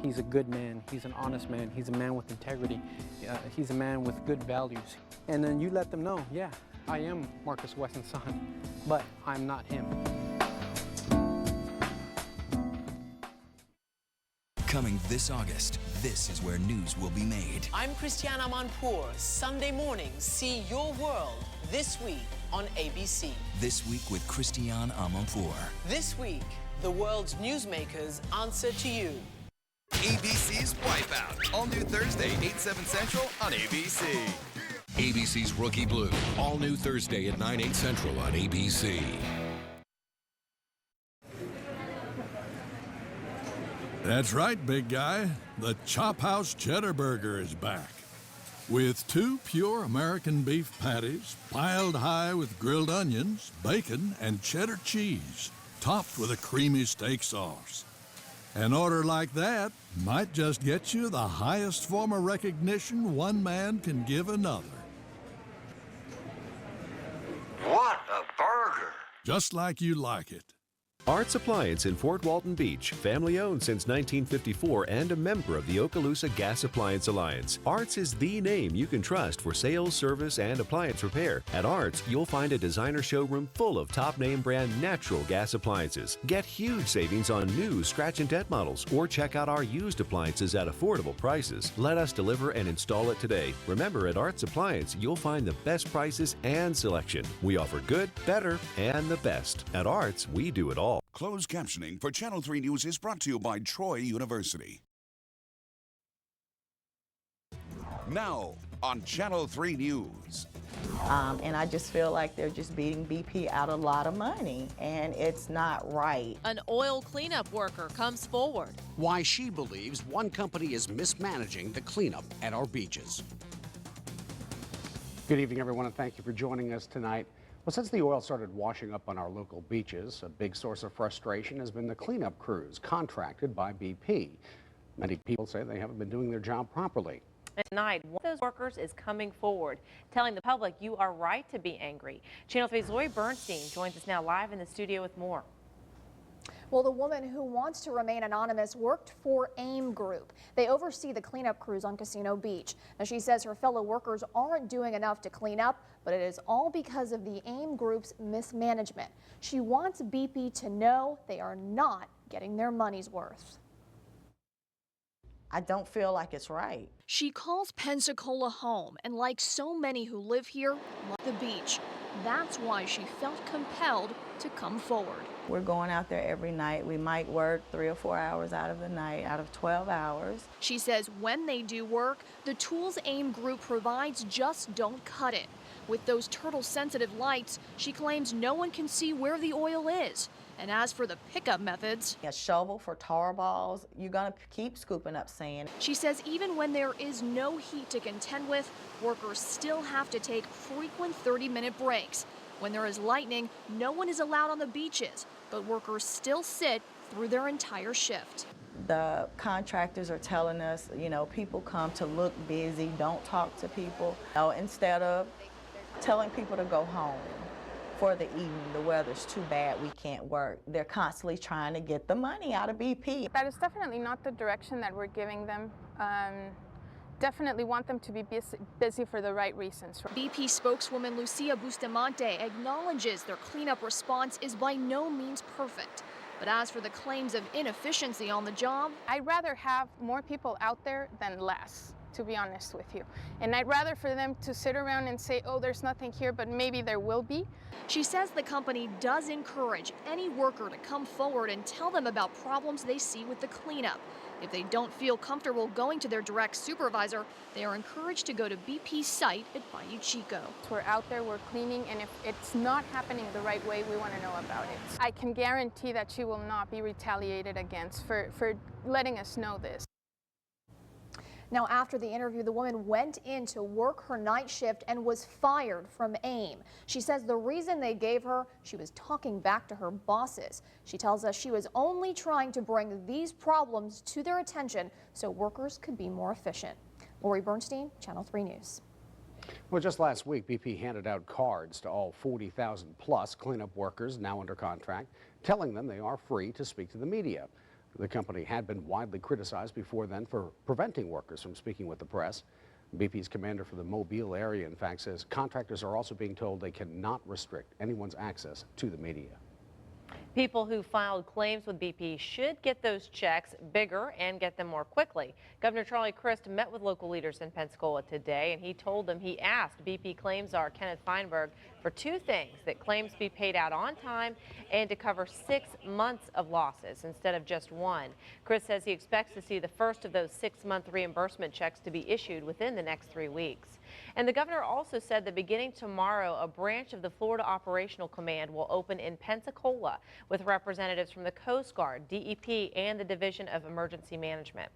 He's a good man, he's an honest man, he's a man with integrity, he's a man with good values. And then you let them know, yeah, I am Marcus Wesson's son, but I'm not him. Coming this August, this is where news will be made. I'm Christiane Amanpour. Sunday mornings, see your world this week on ABC. This week with Christiane Amanpour. This week, the world's newsmakers answer to you. ABC's Wipeout. All new Thursday, 8/7 Central on ABC. ABC's Rookie Blue. All new Thursday at 9/8 Central on ABC. That's right, big guy. The Chop House Cheddar Burger is back. With 2 pure American beef patties, piled high with grilled onions, bacon, and cheddar cheese, topped with a creamy steak sauce. An order like that might just get you the highest form of recognition one man can give another. What a burger! Just like you like it. Arts Appliance in Fort Walton Beach, family owned since 1954 and a member of the Okaloosa Gas Appliance Alliance. Arts is the name you can trust for sales, service, and appliance repair. At Arts, you'll find a designer showroom full of top name brand natural gas appliances. Get huge savings on new scratch and dent models or check out our used appliances at affordable prices. Let us deliver and install it today. Remember, at Arts Appliance, you'll find the best prices and selection. We offer good, better, and the best. At Arts, we do it all. Closed captioning for Channel 3 News is brought to you by Troy University. Now on Channel 3 News. And I just feel like they're just beating BP out a lot of money, and it's not right. An oil cleanup worker comes forward. Why she believes one company is mismanaging the cleanup at our beaches. Good evening, everyone, and thank you for joining us tonight. Well, since the oil started washing up on our local beaches, a big source of frustration has been the cleanup crews contracted by BP. Many people say they haven't been doing their job properly. Tonight, one of those workers is coming forward, telling the public you are right to be angry. Channel 3's Lori Bernstein joins us now live in the studio with more. Well, the woman who wants to remain anonymous worked for AIM Group. They oversee the cleanup crews on Casino Beach. Now, she says her fellow workers aren't doing enough to clean up, but it is all because of the AIM Group's mismanagement. She wants BP to know they are not getting their money's worth. I don't feel like it's right. She calls Pensacola home, and like so many who live here, love the beach. That's why she felt compelled to come forward. We're going out there every night. We might work 3 or 4 hours out of the night, out of 12 hours. She says when they do work, the tools AIM Group provides just don't cut it. With those turtle-sensitive lights, she claims no one can see where the oil is. And as for the pickup methods, a shovel for tar balls, you're gonna keep scooping up sand. She says even when there is no heat to contend with, workers still have to take frequent 30-minute breaks. When there is lightning, no one is allowed on the beaches, but workers still sit through their entire shift. The contractors are telling us, you know, people come to look busy, don't talk to people. Instead of telling people to go home for the evening, the weather's too bad, we can't work. They're constantly trying to get the money out of BP. That is definitely not the direction that we're giving them. Definitely want them to be busy for the right reasons. BP spokeswoman Lucia Bustamante acknowledges their cleanup response is by no means perfect. But as for the claims of inefficiency on the job, I'd rather have more people out there than less, to be honest with you. And I'd rather for them to sit around and say, oh, there's nothing here, but maybe there will be. She says the company does encourage any worker to come forward and tell them about problems they see with the cleanup. If they don't feel comfortable going to their direct supervisor, they are encouraged to go to BP's site at Bayou Chico. We're out there, we're cleaning, and if it's not happening the right way, we want to know about it. I can guarantee that she will not be retaliated against for letting us know this. Now, after the interview, the woman went in to work her night shift and was fired from AIM. She says the reason they gave her, she was talking back to her bosses. She tells us she was only trying to bring these problems to their attention so workers could be more efficient. Lori Bernstein, Channel 3 News. Well, just last week, BP handed out cards to all 40,000 plus cleanup workers now under contract, telling them they are free to speak to the media. The company had been widely criticized before then for preventing workers from speaking with the press. BP's commander for the Mobile area, in fact, says contractors are also being told they cannot restrict anyone's access to the media. People who filed claims with BP should get those checks bigger and get them more quickly. Governor Charlie Crist met with local leaders in Pensacola today, and he told them he asked BP claims czar Kenneth Feinberg for two things: that claims be paid out on time and to cover 6 months of losses instead of just one. Crist says he expects to see the first of those 6-month reimbursement checks to be issued within the next 3 weeks. And the governor also said that beginning tomorrow, a branch of the Florida Operational Command will open in Pensacola with representatives from the Coast Guard, DEP, and the Division of Emergency Management.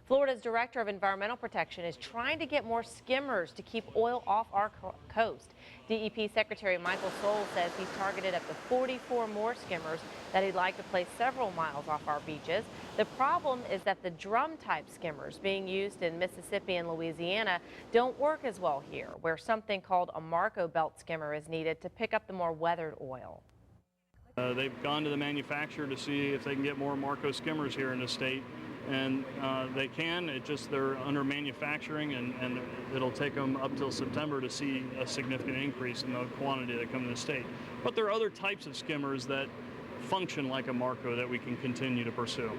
Florida's Director of Environmental Protection is trying to get more skimmers to keep oil off our coast. DEP Secretary Michael Soul says he's targeted up to 44 more skimmers that he'd like to place several miles off our beaches. The problem is that the drum-type skimmers being used in Mississippi and Louisiana don't work as well here, where something called a Marco belt skimmer is needed to pick up the more weathered oil. They've gone to the manufacturer to see if they can get more Marco skimmers here in the state, and they can. They're under manufacturing, and it'll take them up till September to see a significant increase in the quantity that come to the state. But there are other types of skimmers that function like a Marco that we can continue to pursue.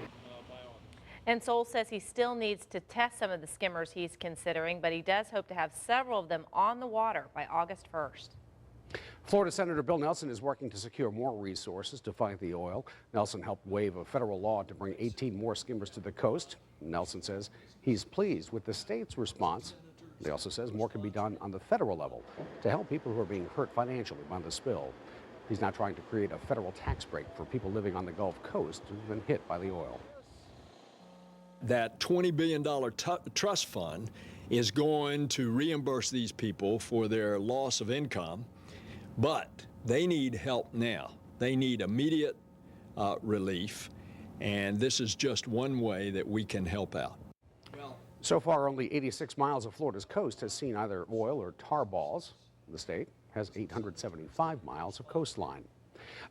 And Soul says he still needs to test some of the skimmers he's considering, but he does hope to have several of them on the water by August 1st. Florida Senator Bill Nelson is working to secure more resources to fight the oil. Nelson helped waive a federal law to bring 18 more skimmers to the coast. Nelson says he's pleased with the state's response. He also says more can be done on the federal level to help people who are being hurt financially by the spill. He's now trying to create a federal tax break for people living on the Gulf Coast who've been hit by the oil. That $20 billion trust fund is going to reimburse these people for their loss of income, but they need help now. They need immediate relief, and this is just one way that we can help out. So far, only 86 miles of Florida's coast has seen either oil or tar balls. The state has 875 miles of coastline.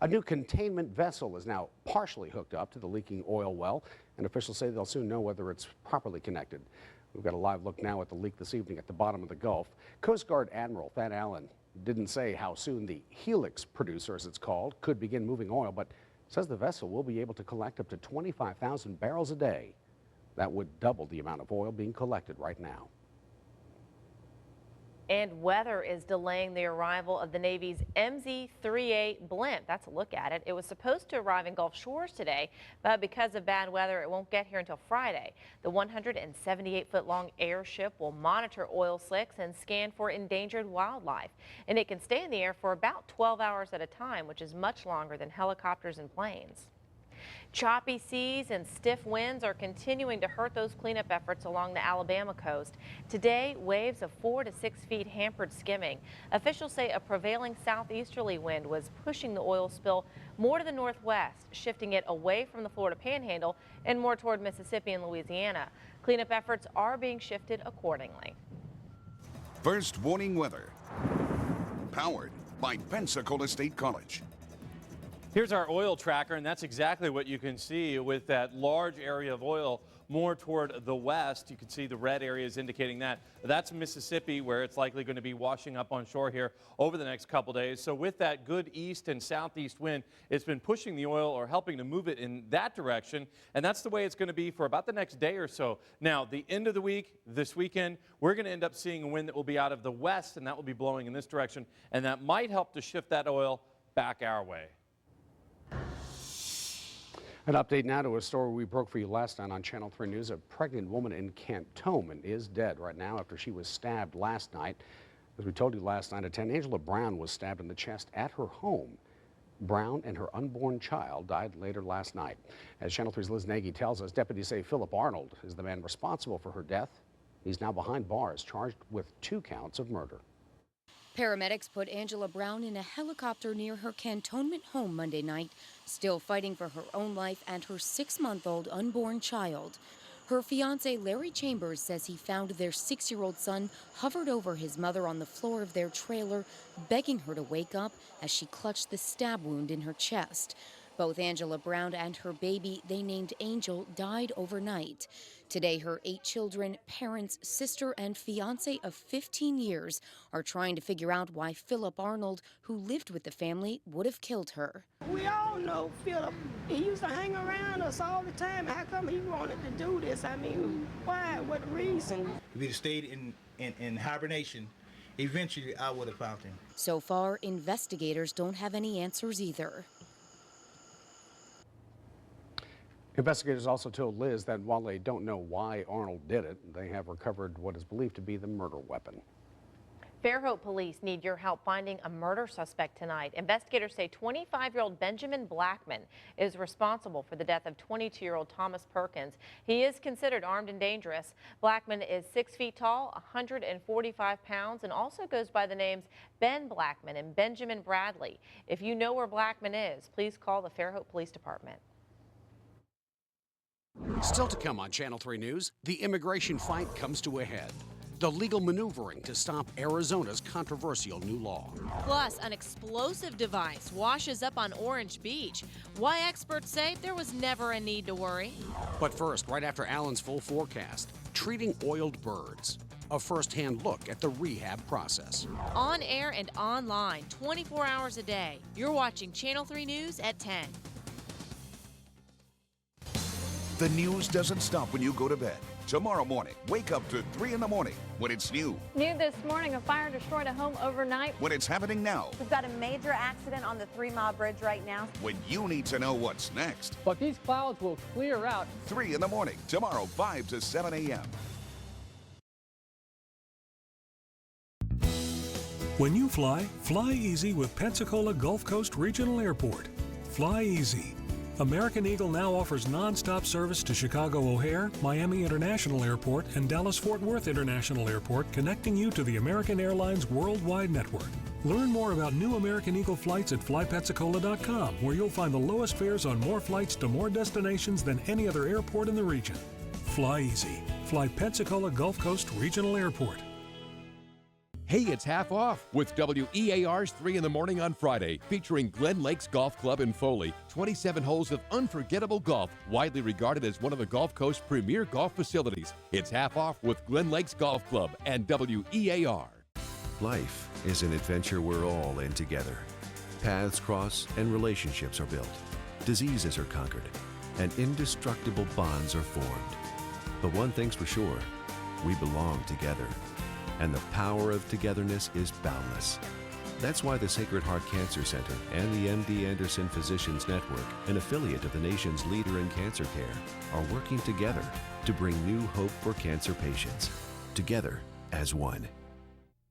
A new containment vessel is now partially hooked up to the leaking oil well, and officials say they'll soon know whether it's properly connected. We've got a live look now at the leak this evening at the bottom of the Gulf. Coast Guard Admiral Thad Allen didn't say how soon the Helix producer, as it's called, could begin moving oil, but says the vessel will be able to collect up to 25,000 barrels a day. That would double the amount of oil being collected right now. And weather is delaying the arrival of the Navy's MZ-3A blimp. That's a look at it. It was supposed to arrive in Gulf Shores today, but because of bad weather, it won't get here until Friday. The 178-foot-long airship will monitor oil slicks and scan for endangered wildlife. And it can stay in the air for about 12 hours at a time, which is much longer than helicopters and planes. Choppy seas and stiff winds are continuing to hurt those cleanup efforts along the Alabama coast. Today, waves of 4 to 6 feet hampered skimming. Officials say a prevailing southeasterly wind was pushing the oil spill more to the northwest, shifting it away from the Florida Panhandle and more toward Mississippi and Louisiana. Cleanup efforts are being shifted accordingly. First warning weather, powered by Pensacola State College. Here's our oil tracker, and that's exactly what you can see with that large area of oil more toward the west. You can see the red areas indicating that. That's Mississippi, where it's likely going to be washing up on shore here over the next couple days. So with that good east and southeast wind, it's been pushing the oil or helping to move it in that direction, and that's the way it's going to be for about the next day or so. Now, the end of the week, this weekend, we're going to end up seeing a wind that will be out of the west, and that will be blowing in this direction, and that might help to shift that oil back our way. An update now to a story we broke for you last night on Channel 3 News. A pregnant woman in Cantonment is dead right now after she was stabbed last night. As we told you last night at 10, Angela Brown was stabbed in the chest at her home. Brown and her unborn child died later last night. As Channel 3's Liz Nagy tells us, deputies say Philip Arnold is the man responsible for her death. He's now behind bars, charged with 2 counts of murder. Paramedics put Angela Brown in a helicopter near her Cantonment home Monday night, still fighting for her own life and her 6-month-old unborn child. Her fiance, Larry Chambers, says he found their 6-year-old son hovered over his mother on the floor of their trailer, begging her to wake up as she clutched the stab wound in her chest. Both Angela Brown and her baby they named Angel died overnight. Today, her 8 children, parents, sister, and fiance of 15 years are trying to figure out why Philip Arnold, who lived with the family, would have killed her. We all know Philip. He used to hang around us all the time. How come he wanted to do this? I mean, why? What reason? If he'd stayed in hibernation, eventually I would have found him. So far, investigators don't have any answers either. Investigators also told Liz that while they don't know why Arnold did it, they have recovered what is believed to be the murder weapon. Fairhope police need your help finding a murder suspect tonight. Investigators say 25-year-old Benjamin Blackman is responsible for the death of 22-year-old Thomas Perkins. He is considered armed and dangerous. Blackman is 6 feet tall, 145 pounds, and also goes by the names Ben Blackman and Benjamin Bradley. If you know where Blackman is, please call the Fairhope Police Department. Still to come on Channel 3 News, the immigration fight comes to a head. The legal maneuvering to stop Arizona's controversial new law. Plus, an explosive device washes up on Orange Beach. Why experts say there was never a need to worry. But first, right after Alan's full forecast, treating oiled birds. A first-hand look at the rehab process. On air and online, 24 hours a day. You're watching Channel 3 News at 10. The news doesn't stop when you go to bed. Tomorrow morning, wake up to 3 in the morning when it's new. New this morning, a fire destroyed a home overnight. When it's happening now. We've got a major accident on the 3 Mile Bridge right now. When you need to know what's next. But these clouds will clear out. 3 in the morning, tomorrow, 5 to 7 a.m. When you fly, fly easy with Pensacola Gulf Coast Regional Airport. Fly easy. American Eagle now offers nonstop service to Chicago O'Hare, Miami International Airport, and Dallas-Fort Worth International Airport, connecting you to the American Airlines worldwide network. Learn more about new American Eagle flights at flypensacola.com, where you'll find the lowest fares on more flights to more destinations than any other airport in the region. Fly easy. Fly Pensacola Gulf Coast Regional Airport. Hey, it's half off with WEAR's 3 in the morning on Friday, featuring Glen Lakes Golf Club in Foley. 27 holes of unforgettable golf, widely regarded as one of the Gulf Coast's premier golf facilities. It's half off with Glen Lakes Golf Club and WEAR. Life is an adventure we're all in together. Paths cross and relationships are built. Diseases are conquered and indestructible bonds are formed. But one thing's for sure, we belong together. And the power of togetherness is boundless. That's why the Sacred Heart Cancer Center and the MD Anderson Physicians Network, an affiliate of the nation's leader in cancer care, are working together to bring new hope for cancer patients. Together as one.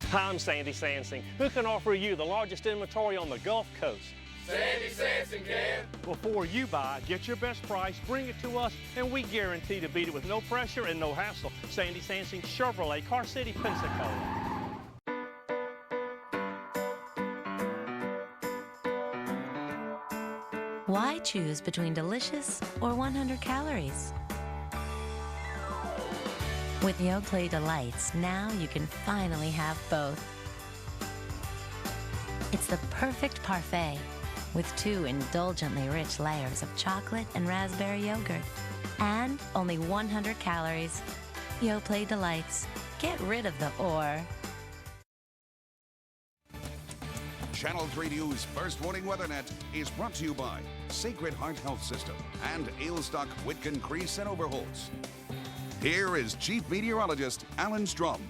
Hi, I'm Sandy Sansing, who can offer you the largest inventory on the Gulf Coast. Sandy Sansing can. Before you buy, get your best price, bring it to us, and we guarantee to beat it with no pressure and no hassle. Sandy Sansing Chevrolet, Car City, Pensacola. Why choose between delicious or 100 calories? With Yoplait Delights, now you can finally have both. It's the perfect parfait with 2 indulgently rich layers of chocolate and raspberry yogurt. And only 100 calories. Yoplait Delights. Get rid of the or. Channel 3 News First Warning WeatherNet is brought to you by Sacred Heart Health System and Ailstock, Whitkin, Crease, and Overholtz. Here is Chief Meteorologist Alan Strum.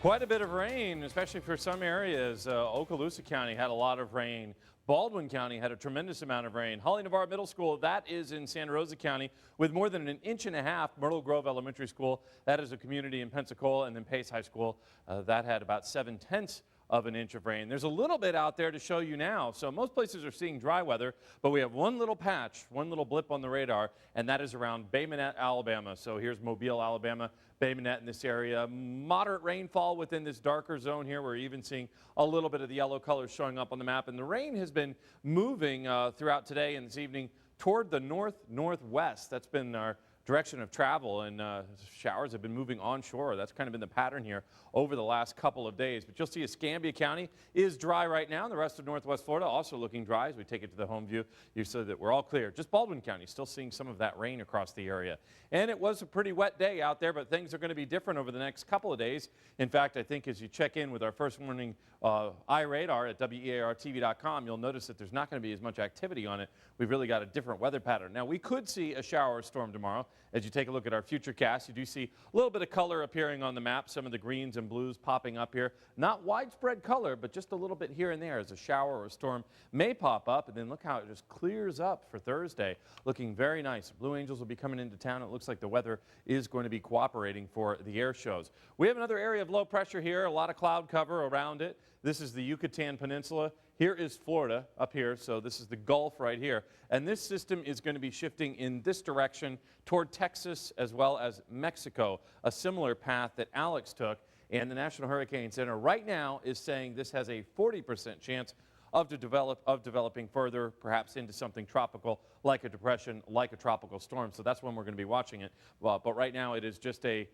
Quite a bit of rain, especially for some areas. Okaloosa County had a lot of rain. Baldwin County had a tremendous amount of rain. Holly Navarre Middle School, that is in Santa Rosa County, with more than 1.5 inches. Myrtle Grove Elementary School, that is a community in Pensacola, and then Pace High School, that had about 0.7 of an inch of rain. There's a little bit out there to show you now. So most places are seeing dry weather, but we have one little patch, one little blip on the radar, and that is around Bay Minette, Alabama. So here's Mobile, Alabama, Bay Minette in this area. Moderate rainfall within this darker zone here. We're even seeing a little bit of the yellow colors showing up on the map, and the rain has been moving throughout today and this evening toward the northwest. That's been our direction of travel, and showers have been moving onshore. That's kind of been the pattern here over the last couple of days. But you'll see Escambia County is dry right now. The rest of northwest Florida also looking dry as we take it to the home view. You see that we're all clear. Just Baldwin County still seeing some of that rain across the area. And it was a pretty wet day out there, but things are going to be different over the next couple of days. In fact, I think as you check in with our first morning iRadar at WEARTV.com, you'll notice that there's not going to be as much activity on it. We've really got a different weather pattern. Now, we could see a shower or storm tomorrow. As you take a look at our futurecast, you do see a little bit of color appearing on the map, some of the greens and blues popping up here. Not widespread color, but just a little bit here and there as a shower or a storm may pop up. And then look how it just clears up for Thursday, looking very nice. Blue Angels will be coming into town. It looks like the weather is going to be cooperating for the air shows. We have another area of low pressure here, a lot of cloud cover around it. This is the Yucatan Peninsula. Here is Florida up here, so this is the Gulf right here. And this system is going to be shifting in this direction toward Texas as well as Mexico, a similar path that Alex took. And the National Hurricane Center right now is saying this has a 40% chance of developing further, perhaps into something tropical, like a depression, like a tropical storm. So that's when we're going to be watching it. But right now it is just a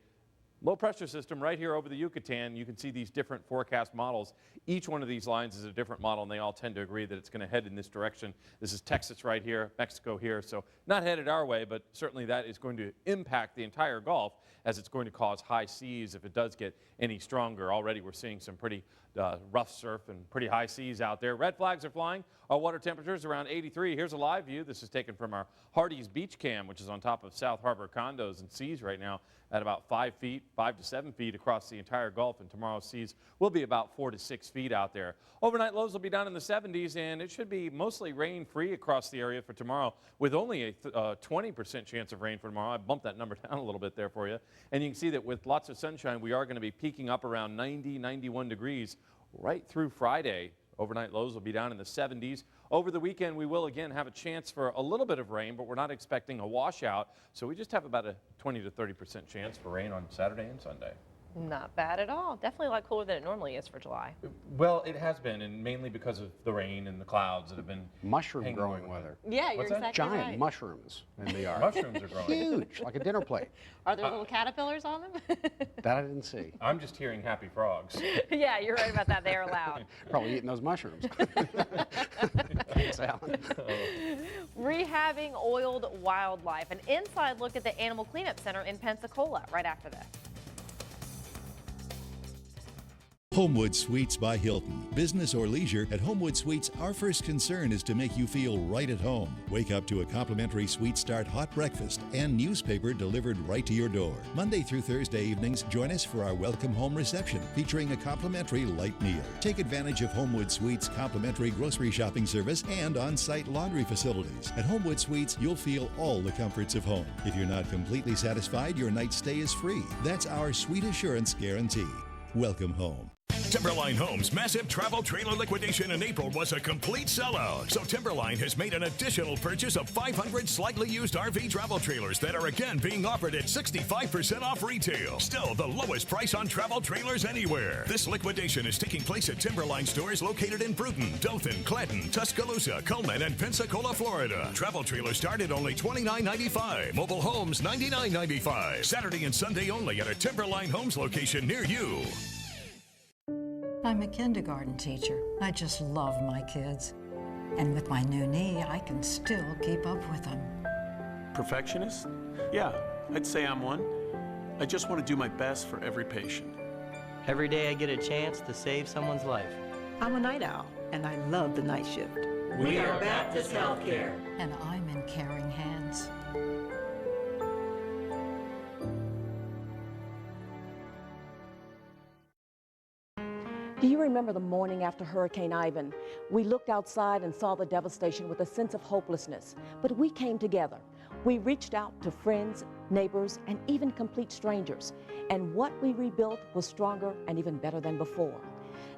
low pressure system right here over the Yucatan. You can see these different forecast models. Each one of these lines is a different model, and they all tend to agree that it's going to head in this direction. This is Texas right here, Mexico here, so not headed our way, but certainly that is going to impact the entire Gulf, as it's going to cause high seas if it does get any stronger. Already we're seeing some pretty rough surf and pretty high seas out there. Red flags are flying. Our water temperature is around 83. Here's a live view. This is taken from our Hardee's Beach Cam, which is on top of South Harbor condos and seas right now at about 5 feet, 5 to 7 feet across the entire Gulf, and tomorrow's seas will be about 4 to 6 feet out there. Overnight lows will be down in the 70s, and it should be mostly rain-free across the area for tomorrow, with only a 20% chance of rain for tomorrow. I bumped that number down a little bit there for you. And you can see that with lots of sunshine, we are going to be peaking up around 90, 91 degrees right through Friday. Overnight lows will be down in the 70s. Over the weekend, we will again have a chance for a little bit of rain, but we're not expecting a washout. So we just have about a 20 to 30% chance for rain on Saturday and Sunday. Not bad at all. Definitely a lot cooler than it normally is for July. Well, it has been, and mainly because of the rain and the clouds that have been mushroom growing weather. Yeah, you're exactly Giant right. mushrooms in the yard. Mushrooms are growing. Huge, like a dinner plate. Are there little caterpillars on them? That I didn't see. I'm just hearing happy frogs. Yeah, you're right about that. They are loud. Probably eating those mushrooms. Thanks, Alan. Rehabbing oiled wildlife. An inside look at the Animal Cleanup Center in Pensacola right after this. Homewood Suites by Hilton. Business or leisure, at Homewood Suites, our first concern is to make you feel right at home. Wake up to a complimentary Sweet Start hot breakfast and newspaper delivered right to your door. Monday through Thursday evenings, join us for our welcome home reception featuring a complimentary light meal. Take advantage of Homewood Suites' complimentary grocery shopping service and on-site laundry facilities. At Homewood Suites, you'll feel all the comforts of home. If you're not completely satisfied, your night stay is free. That's our Sweet Assurance guarantee. Welcome home. Timberline Homes' massive travel trailer liquidation in April was a complete sellout. So Timberline has made an additional purchase of 500 slightly used RV travel trailers that are again being offered at 65% off retail. Still the lowest price on travel trailers anywhere. This liquidation is taking place at Timberline stores located in Brewton, Dothan, Clanton, Tuscaloosa, Cullman, and Pensacola, Florida. Travel trailers start at only $29.95. Mobile homes $99.95. Saturday and Sunday only at a Timberline Homes location near you. I'm a kindergarten teacher. I just love my kids. And with my new knee, I can still keep up with them. Perfectionist? Yeah, I'd say I'm one. I just want to do my best for every patient. Every day I get a chance to save someone's life. I'm a night owl, and I love the night shift. We are Baptist Healthcare. And I'm in caring hands. Do you remember the morning after Hurricane Ivan? We looked outside and saw the devastation with a sense of hopelessness, but we came together. We reached out to friends, neighbors, and even complete strangers, and what we rebuilt was stronger and even better than before.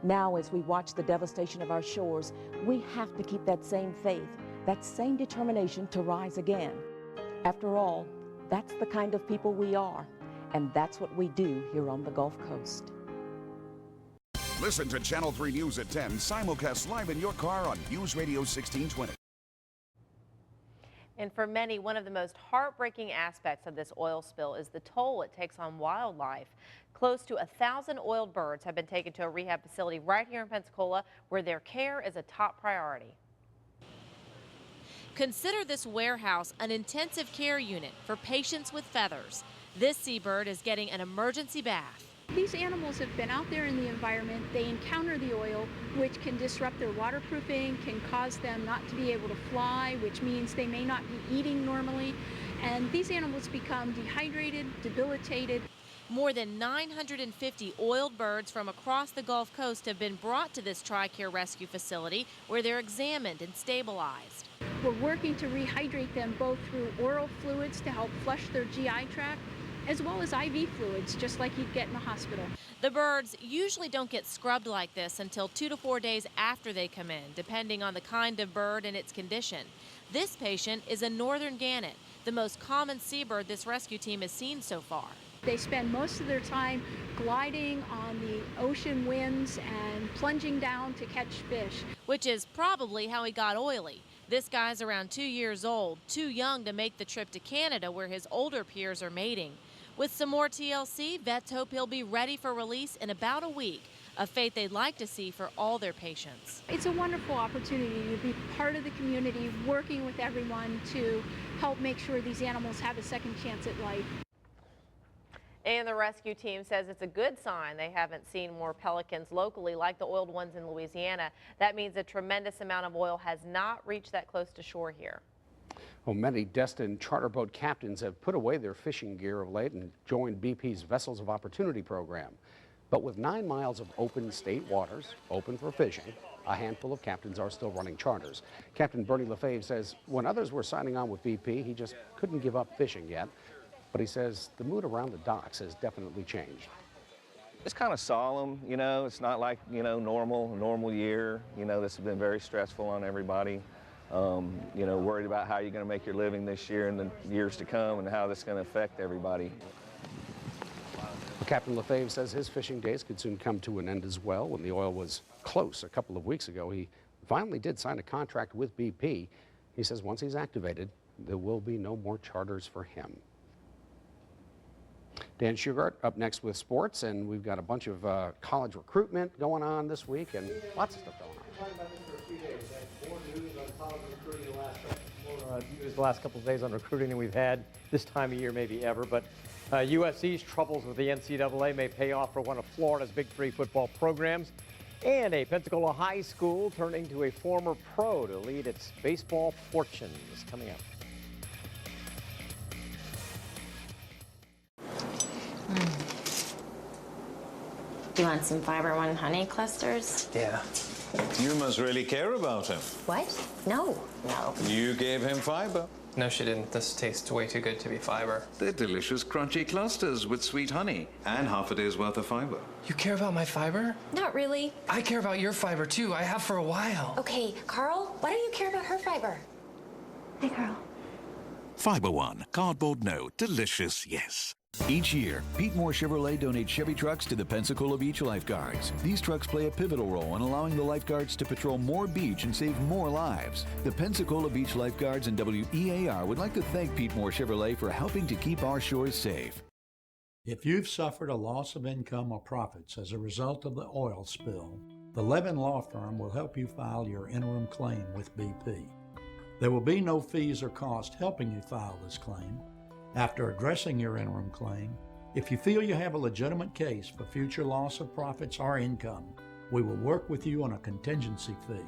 Now, as we watch the devastation of our shores, we have to keep that same faith, that same determination to rise again. After all, that's the kind of people we are, and that's what we do here on the Gulf Coast. Listen to Channel 3 News at 10, simulcast live in your car on News Radio 1620. And for many, one of the most heartbreaking aspects of this oil spill is the toll it takes on wildlife. Close to 1,000 oiled birds have been taken to a rehab facility right here in Pensacola, where their care is a top priority. Consider this warehouse an intensive care unit for patients with feathers. This seabird is getting an emergency bath. These animals have been out there in the environment. They encounter the oil, which can disrupt their waterproofing, can cause them not to be able to fly, which means they may not be eating normally. And these animals become dehydrated, debilitated. More than 950 oiled birds from across the Gulf Coast have been brought to this TRICARE rescue facility, where they're examined and stabilized. We're working to rehydrate them both through oral fluids to help flush their GI tract, as well as IV fluids, just like you'd get in a hospital. The birds usually don't get scrubbed like this until 2 to 4 days after they come in, depending on the kind of bird and its condition. This patient is a northern gannet, the most common seabird this rescue team has seen so far. They spend most of their time gliding on the ocean winds and plunging down to catch fish. Which is probably how he got oily. This guy's around 2 years old, too young to make the trip to Canada where his older peers are mating. With some more TLC, vets hope he'll be ready for release in about a week, a fate they'd like to see for all their patients. It's a wonderful opportunity to be part of the community, working with everyone to help make sure these animals have a second chance at life. And the rescue team says it's a good sign they haven't seen more pelicans locally like the oiled ones in Louisiana. That means a tremendous amount of oil has not reached that close to shore here. Well, many destined charter boat captains have put away their fishing gear of late and joined BP's Vessels of Opportunity program. But with 9 miles of open state waters, open for fishing, a handful of captains are still running charters. Captain Bernie Lefebvre says when others were signing on with BP, he just couldn't give up fishing yet. But he says the mood around the docks has definitely changed. It's kind of solemn, you know. It's not like, you know, normal year. You know, this has been very stressful on everybody. You know, worried about how you're going to make your living this year and the years to come and how this is going to affect everybody. Captain Lefebvre says his fishing days could soon come to an end as well. When the oil was close a couple of weeks ago, he finally did sign a contract with BP. He says once he's activated, there will be no more charters for him. Dan Shugart up next with sports, and we've got a bunch of college recruitment going on this week and lots of stuff going on. News the last couple of days on recruiting than we've had this time of year, maybe ever. But USC's troubles with the NCAA may pay off for one of Florida's Big Three football programs. And a Pensacola high school turning to a former pro to lead its baseball fortunes. Coming up. Do you want some Fiber One honey clusters? Yeah. You must really care about him. What? No. You gave him fiber. No, she didn't. This tastes way too good to be fiber. They're delicious, crunchy clusters with sweet honey and half a day's worth of fiber. You care about my fiber? Not really. I care about your fiber, too. I have for a while. Okay, Carl, why don't you care about her fiber? Hey, Carl. Fiber One. Cardboard no. Delicious yes. Each year, Pete Moore Chevrolet donates Chevy trucks to the Pensacola Beach Lifeguards. These trucks play a pivotal role in allowing the lifeguards to patrol more beach and save more lives. The Pensacola Beach Lifeguards and WEAR would like to thank Pete Moore Chevrolet for helping to keep our shores safe. If you've suffered a loss of income or profits as a result of the oil spill, the Levin Law Firm will help you file your interim claim with BP. There will be no fees or cost helping you file this claim. After addressing your interim claim, if you feel you have a legitimate case for future loss of profits or income, we will work with you on a contingency fee.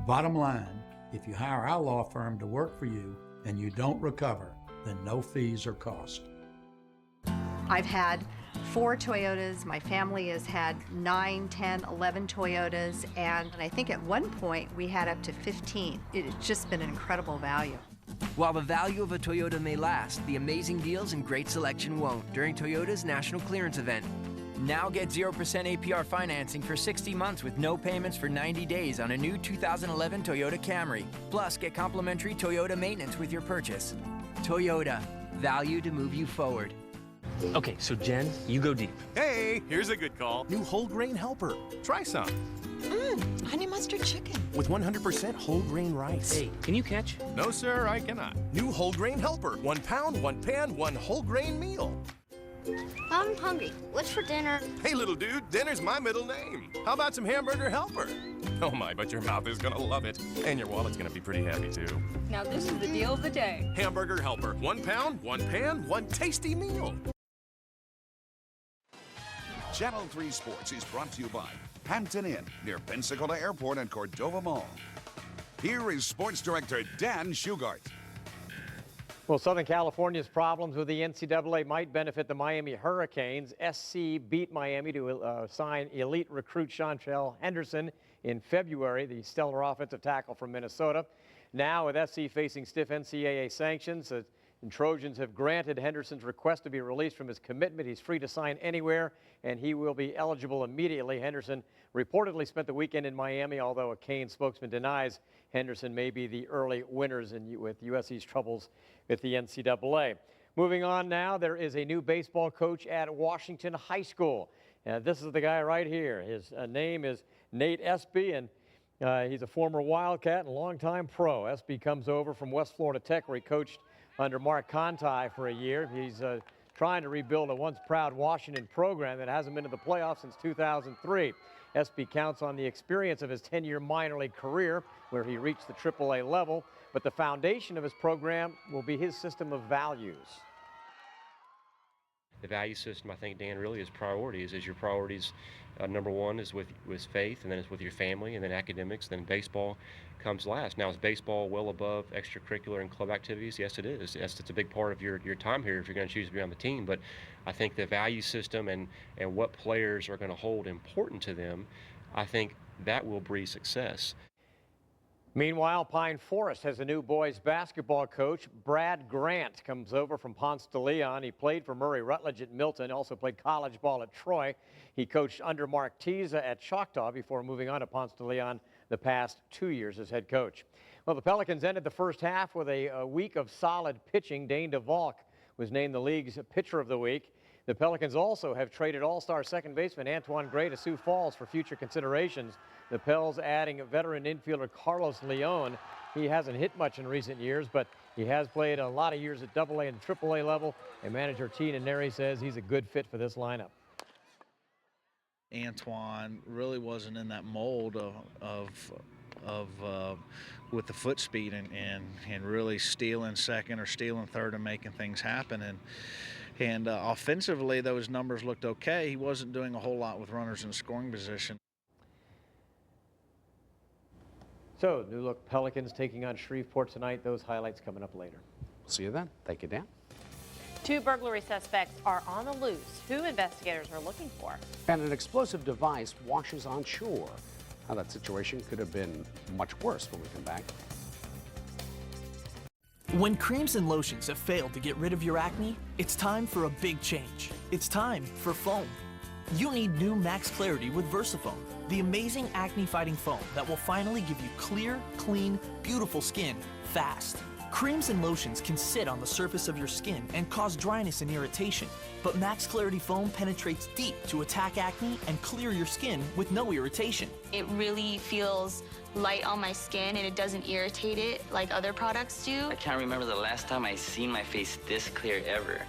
Bottom line, if you hire our law firm to work for you and you don't recover, then no fees or cost. I've had 4 Toyotas. My family has had 9, 10, 11 Toyotas, and I think at one point we had up to 15. It's just been an incredible value. While the value of a Toyota may last, the amazing deals and great selection won't during Toyota's National Clearance Event. Now get 0% APR financing for 60 months with no payments for 90 days on a new 2011 Toyota Camry. Plus, get complimentary Toyota maintenance with your purchase. Toyota, value to move you forward. Okay, so Jen, you go deep. Hey, here's a good call. New whole grain helper. Try some. honey mustard chicken. With 100% whole grain rice. Hey, can you catch? No, sir, I cannot. New whole grain helper. 1 pound, 1 pan, 1 whole grain meal. I'm hungry. What's for dinner? Hey, little dude, dinner's my middle name. How about some hamburger helper? Oh my, but your mouth is gonna love it. And your wallet's gonna be pretty happy too. Now this is the deal of the day. Hamburger helper. 1 pound, 1 pan, 1 tasty meal. Channel 3 Sports is brought to you by Hampton Inn, near Pensacola Airport and Cordova Mall. Here is Sports Director Dan Shugart. Well, Southern California's problems with the NCAA might benefit the Miami Hurricanes. SC beat Miami to sign elite recruit Chantel Henderson in February, the stellar offensive tackle from Minnesota. Now, with SC facing stiff NCAA sanctions, the Trojans have granted Henderson's request to be released from his commitment. He's free to sign anywhere, and he will be eligible immediately. Henderson reportedly spent the weekend in Miami, although a Cane spokesman denies Henderson may be the early winners with USC's troubles with the NCAA. Moving on now, there is a new baseball coach at Washington High School. This is the guy right here. His name is Nate Espy, and he's a former Wildcat and longtime pro. Espy comes over from West Florida Tech, where he coached under Mark Conti for a year. He's trying to rebuild a once proud Washington program that hasn't been to the playoffs since 2003. Espy counts on the experience of his 10-year minor league career, where he reached the AAA level, but the foundation of his program will be his system of values. The value system, I think, Dan, really is priorities. Is your priorities, number one is with faith, and then it's with your family, and then academics, then baseball comes last. Now, is baseball well above extracurricular and club activities? Yes, it is. Yes, it's a big part of your time here if you're going to choose to be on the team. But I think the value system and what players are going to hold important to them, I think that will breed success. Meanwhile, Pine Forest has a new boys basketball coach. Brad Grant comes over from Ponce de Leon. He played for Murray Rutledge at Milton, also played college ball at Troy. He coached under Mark Tiza at Choctaw before moving on to Ponce de Leon the past 2 years as head coach. Well, the Pelicans ended the first half with a week of solid pitching. Dane DeValk was named the league's pitcher of the week. The Pelicans also have traded all-star second baseman Antoine Gray to Sioux Falls for future considerations. The Pels adding veteran infielder Carlos Leon. He hasn't hit much in recent years, but he has played a lot of years at AA and AAA level, and manager Tina Neri says he's a good fit for this lineup. Antoine really wasn't in that mold of with the foot speed and really stealing second or stealing third and making things happen. And offensively, those numbers looked okay. He wasn't doing a whole lot with runners in scoring position. So, new look Pelicans taking on Shreveport tonight. Those highlights coming up later. See you then. Thank you, Dan. 2 burglary suspects are on the loose. Who investigators are looking for? And an explosive device washes on shore. Now, that situation could have been much worse when we come back. When creams and lotions have failed to get rid of your acne, it's time for a big change. It's time for foam. You need new Max Clarity with VersaFoam, the amazing acne-fighting foam that will finally give you clear, clean, beautiful skin fast. Creams and lotions can sit on the surface of your skin and cause dryness and irritation, but Max Clarity Foam penetrates deep to attack acne and clear your skin with no irritation. It really feels light on my skin and it doesn't irritate it like other products do. I can't remember the last time I seen my face this clear ever.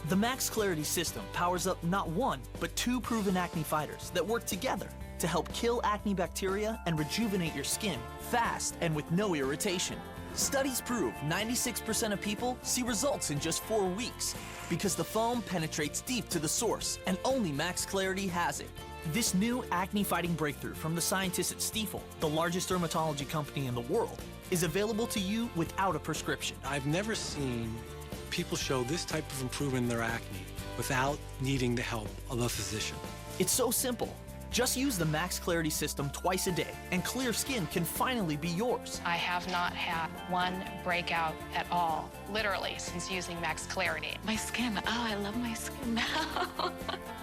The Max Clarity system powers up not 1, but 2 proven acne fighters that work together to help kill acne bacteria and rejuvenate your skin fast and with no irritation. Studies prove 96% of people see results in just 4 weeks because the foam penetrates deep to the source and only Max Clarity has it. This new acne-fighting breakthrough from the scientists at Stiefel, the largest dermatology company in the world, is available to you without a prescription. I've never seen people show this type of improvement in their acne without needing the help of a physician. It's so simple. Just use the Max Clarity system twice a day, and clear skin can finally be yours. I have not had one breakout at all, literally, since using Max Clarity. My skin, oh, I love my skin now.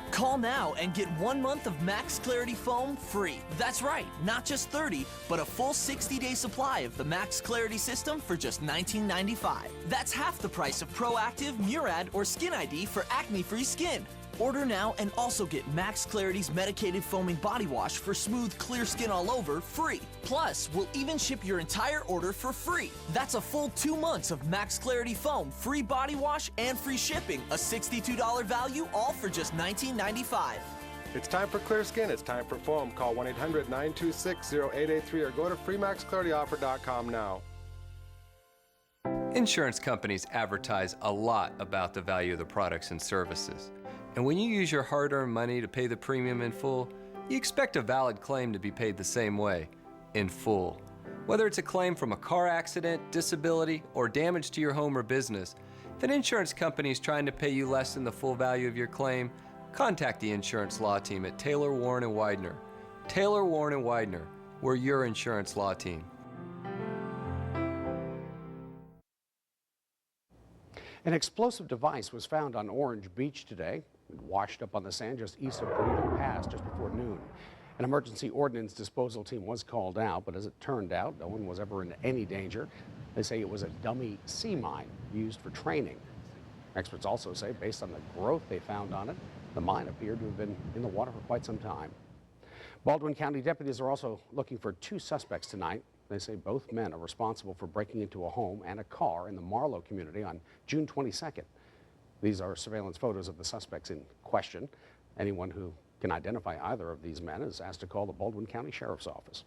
Call now and get 1 month of Max Clarity Foam free. That's right, not just 30, but a full 60-day supply of the Max Clarity system for just $19.95. That's half the price of Proactive, Murad, or Skin ID for acne-free skin. Order now and also get Max Clarity's medicated foaming body wash for smooth, clear skin all over free. Plus, we'll even ship your entire order for free. That's a full 2 months of Max Clarity foam, free body wash, and free shipping. A $62 value, all for just $19.95. It's time for clear skin. It's time for foam. Call 1-800-926-0883 or go to freemaxclarityoffer.com now. Insurance companies advertise a lot about the value of the products and services. And when you use your hard-earned money to pay the premium in full, you expect a valid claim to be paid the same way, in full. Whether it's a claim from a car accident, disability, or damage to your home or business, if an insurance company is trying to pay you less than the full value of your claim, contact the insurance law team at Taylor, Warren & Widener. Taylor, Warren & Widener, we're your insurance law team. An explosive device was found on Orange Beach today. It washed up on the sand just east of Bonito Pass just before noon. An emergency ordnance disposal team was called out, but as it turned out, no one was ever in any danger. They say it was a dummy sea mine used for training. Experts also say, based on the growth they found on it, the mine appeared to have been in the water for quite some time. Baldwin County deputies are also looking for 2 suspects tonight. They say both men are responsible for breaking into a home and a car in the Marlow community on June 22nd. These are surveillance photos of the suspects in question. Anyone who can identify either of these men is asked to call the Baldwin County Sheriff's Office.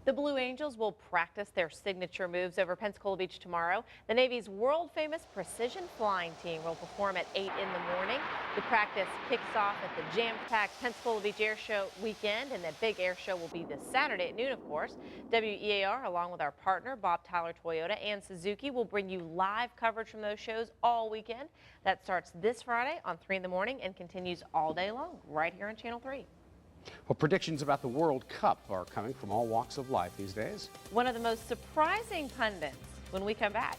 The Blue Angels will practice their signature moves over Pensacola Beach tomorrow. The Navy's world-famous precision flying team will perform at 8 in the morning. The practice kicks off at the jam-packed Pensacola Beach Air Show weekend, and that big air show will be this Saturday at noon, of course. WEAR, along with our partner, Bob Tyler Toyota and Suzuki, will bring you live coverage from those shows all weekend. That starts this Friday on 3 in the morning and continues all day long right here on Channel 3. Well, predictions about the World Cup are coming from all walks of life these days. One of the most surprising pundits when we come back.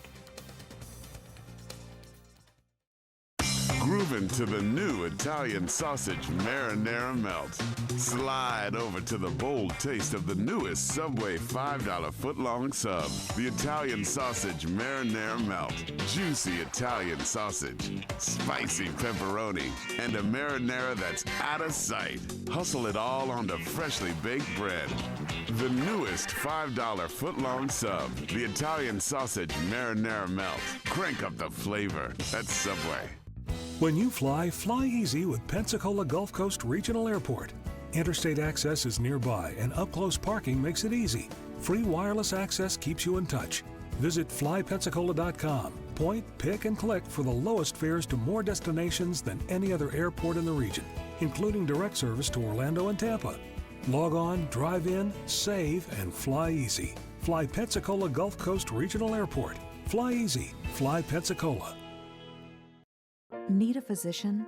Grooving to the new Italian sausage marinara melt. Slide over to the bold taste of the newest Subway $5 footlong sub. The Italian sausage marinara melt. Juicy Italian sausage, spicy pepperoni, and a marinara that's out of sight. Hustle it all onto freshly baked bread. The newest $5 footlong sub. The Italian sausage marinara melt. Crank up the flavor. That's Subway. When you fly, fly easy with Pensacola Gulf Coast Regional Airport. Interstate access is nearby and up-close parking makes it easy. Free wireless access keeps you in touch. Visit flypensacola.com. Point, pick, and click for the lowest fares to more destinations than any other airport in the region, including direct service to Orlando and Tampa. Log on, drive in, save, and fly easy. Fly Pensacola Gulf Coast Regional Airport. Fly easy. Fly Pensacola. Need a physician?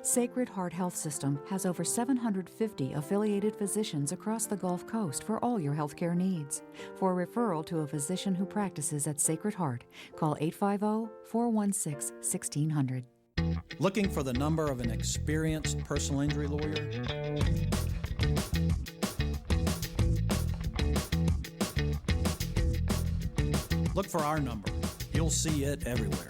Sacred Heart Health System has over 750 affiliated physicians across the Gulf Coast for all your healthcare needs. For a referral to a physician who practices at Sacred Heart, call 850-416-1600. Looking for the number of an experienced personal injury lawyer? Look for our number. You'll see it everywhere.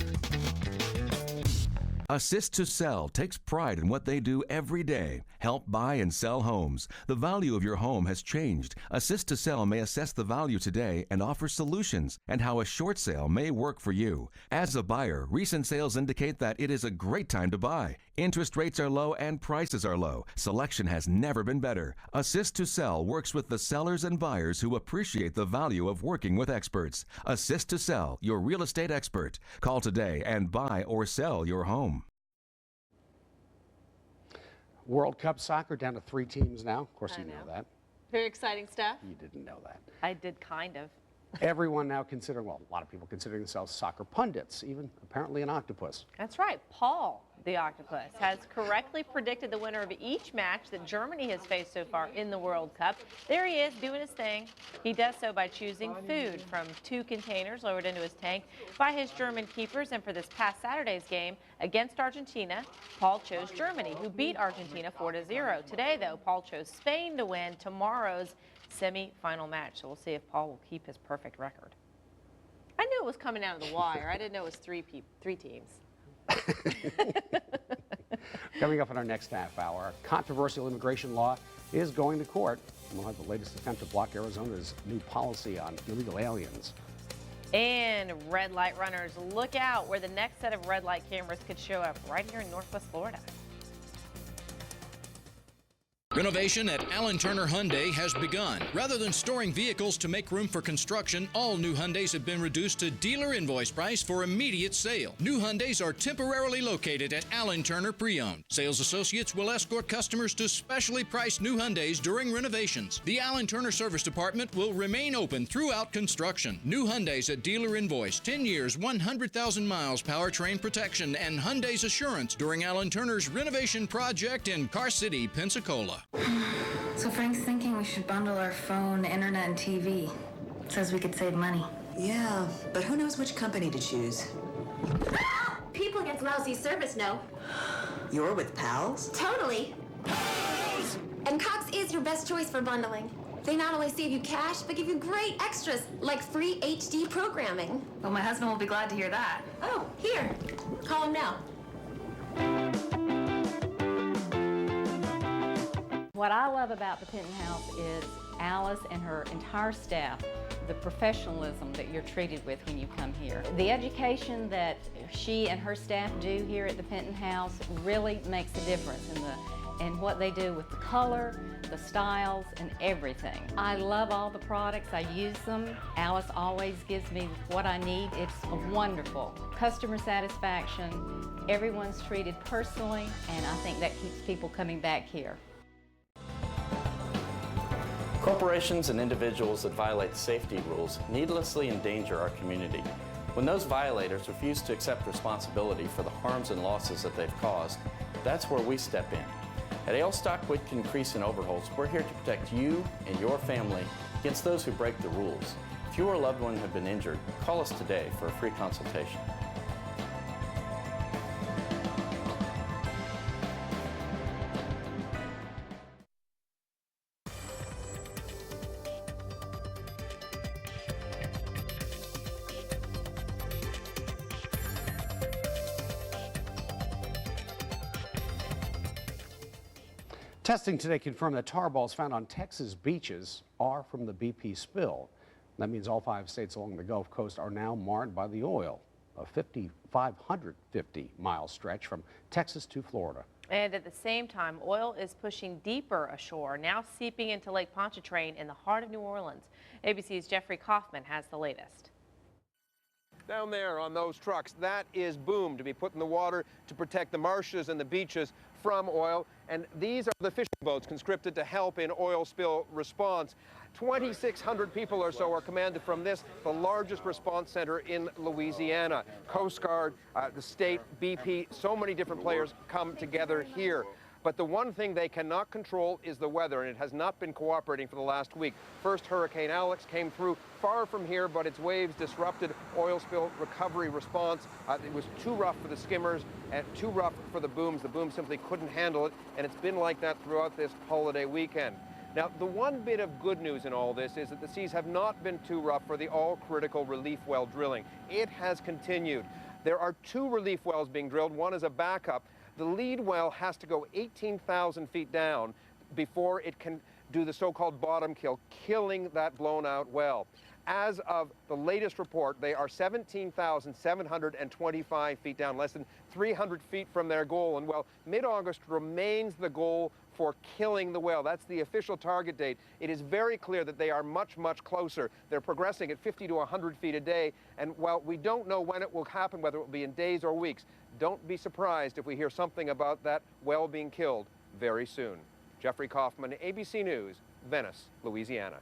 Assist to Sell takes pride in what they do every day. Help buy and sell homes. The value of your home has changed. Assist to Sell may assess the value today and offer solutions and how a short sale may work for you. As a buyer, recent sales indicate that it is a great time to buy. Interest rates are low and prices are low. Selection has never been better. Assist to Sell works with the sellers and buyers who appreciate the value of working with experts. Assist to Sell, your real estate expert. Call today and buy or sell your home. World Cup soccer down to 3 teams now. Of course, you know that. Very exciting stuff. You didn't know that. I did kind of. Everyone now considering, well, a lot of people considering themselves soccer pundits, even apparently an octopus. That's right. Paul, the octopus, has correctly predicted the winner of each match that Germany has faced so far in the World Cup. There he is doing his thing. He does so by choosing food from 2 containers lowered into his tank by his German keepers. And for this past Saturday's game against Argentina, Paul chose Germany, who beat Argentina 4-0. Today, though, Paul chose Spain to win tomorrow's semi-final match. So we'll see if Paul will keep his perfect record. I knew it was coming down to the wire. I didn't know it was 3 teams. Coming up in our next half hour, controversial immigration law is going to court. We'll have the latest attempt to block Arizona's new policy on illegal aliens. And red light runners, look out where the next set of red light cameras could show up right here in Northwest Florida. Renovation at Allen Turner Hyundai has begun. Rather than storing vehicles to make room for construction, all new Hyundais have been reduced to dealer invoice price for immediate sale. New Hyundais are temporarily located at Allen Turner Pre-Owned. Sales associates will escort customers to specially priced new Hyundais during renovations. The Allen Turner Service Department will remain open throughout construction. New Hyundais at dealer invoice, 10 years, 100,000 miles powertrain protection, and Hyundai's assurance during Allen Turner's renovation project in Car City, Pensacola. So Frank's thinking we should bundle our phone, internet, and TV. Says we could save money. Yeah, but who knows which company to choose? People against lousy service know. You're with Pals? Totally. And Cox is your best choice for bundling. They not only save you cash, but give you great extras, like free HD programming. Well, my husband will be glad to hear that. Oh, here. Call him now. What I love about the Penton House is Alice and her entire staff, the professionalism that you're treated with when you come here. The education that she and her staff do here at the Penton House really makes a difference in what they do with the color, the styles, and everything. I love all the products. I use them. Alice always gives me what I need. It's wonderful. Customer satisfaction, everyone's treated personally, and I think that keeps people coming back here. Corporations and individuals that violate safety rules needlessly endanger our community. When those violators refuse to accept responsibility for the harms and losses that they've caused, that's where we step in. At Ailstock, Whitkin, Crease, and Overholtz, we're here to protect you and your family against those who break the rules. If you or a loved one have been injured, call us today for a free consultation. Testing today confirmed that tar balls found on Texas beaches are from the BP spill. That means all 5 states along the Gulf Coast are now marred by the oil, a 550-mile stretch from Texas to Florida. And at the same time, oil is pushing deeper ashore, now seeping into Lake Pontchartrain in the heart of New Orleans. ABC's Jeffrey Kaufman has the latest. Down there on those trucks, that is boom to be put in the water to protect the marshes and the beaches from oil. And these are the fishing boats conscripted to help in oil spill response. 2,600 people or so are commanded from this, the largest response center in Louisiana. Coast Guard, the state, BP, so many different players come together here. But the one thing they cannot control is the weather, and it has not been cooperating for the last week. First, Hurricane Alex came through far from here, but its waves disrupted oil spill recovery response. It was too rough for the skimmers and too rough for the booms. The booms simply couldn't handle it, and it's been like that throughout this holiday weekend. Now, the one bit of good news in all this is that the seas have not been too rough for the all-critical relief well drilling. It has continued. There are 2 relief wells being drilled. One is a backup. The lead well has to go 18,000 feet down before it can do the so-called bottom kill, killing that blown out well. As of the latest report, they are 17,725 feet down, less than 300 feet from their goal. And well, mid-August remains the goal for killing the well. That's the official target date. It is very clear that they are much, much closer. They're progressing at 50 to 100 feet a day. And while we don't know when it will happen, whether it will be in days or weeks, don't be surprised if we hear something about that well being killed very soon. Jeffrey Kaufman, ABC News, Venice, Louisiana.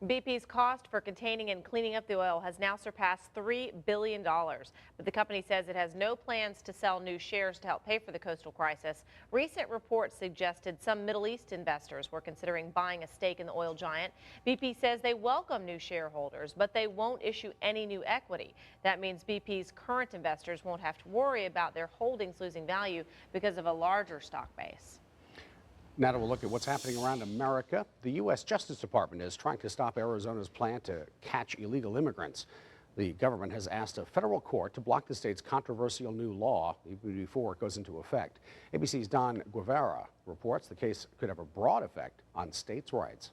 BP's cost for containing and cleaning up the oil has now surpassed $3 billion. But the company says it has no plans to sell new shares to help pay for the coastal crisis. Recent reports suggested some Middle East investors were considering buying a stake in the oil giant. BP says they welcome new shareholders, but they won't issue any new equity. That means BP's current investors won't have to worry about their holdings losing value because of a larger stock base. Now we'll look at what's happening around America. The U.S. Justice Department is trying to stop Arizona's plan to catch illegal immigrants. The government has asked a federal court to block the state's controversial new law even before it goes into effect. ABC's Don Guevara reports the case could have a broad effect on states' rights.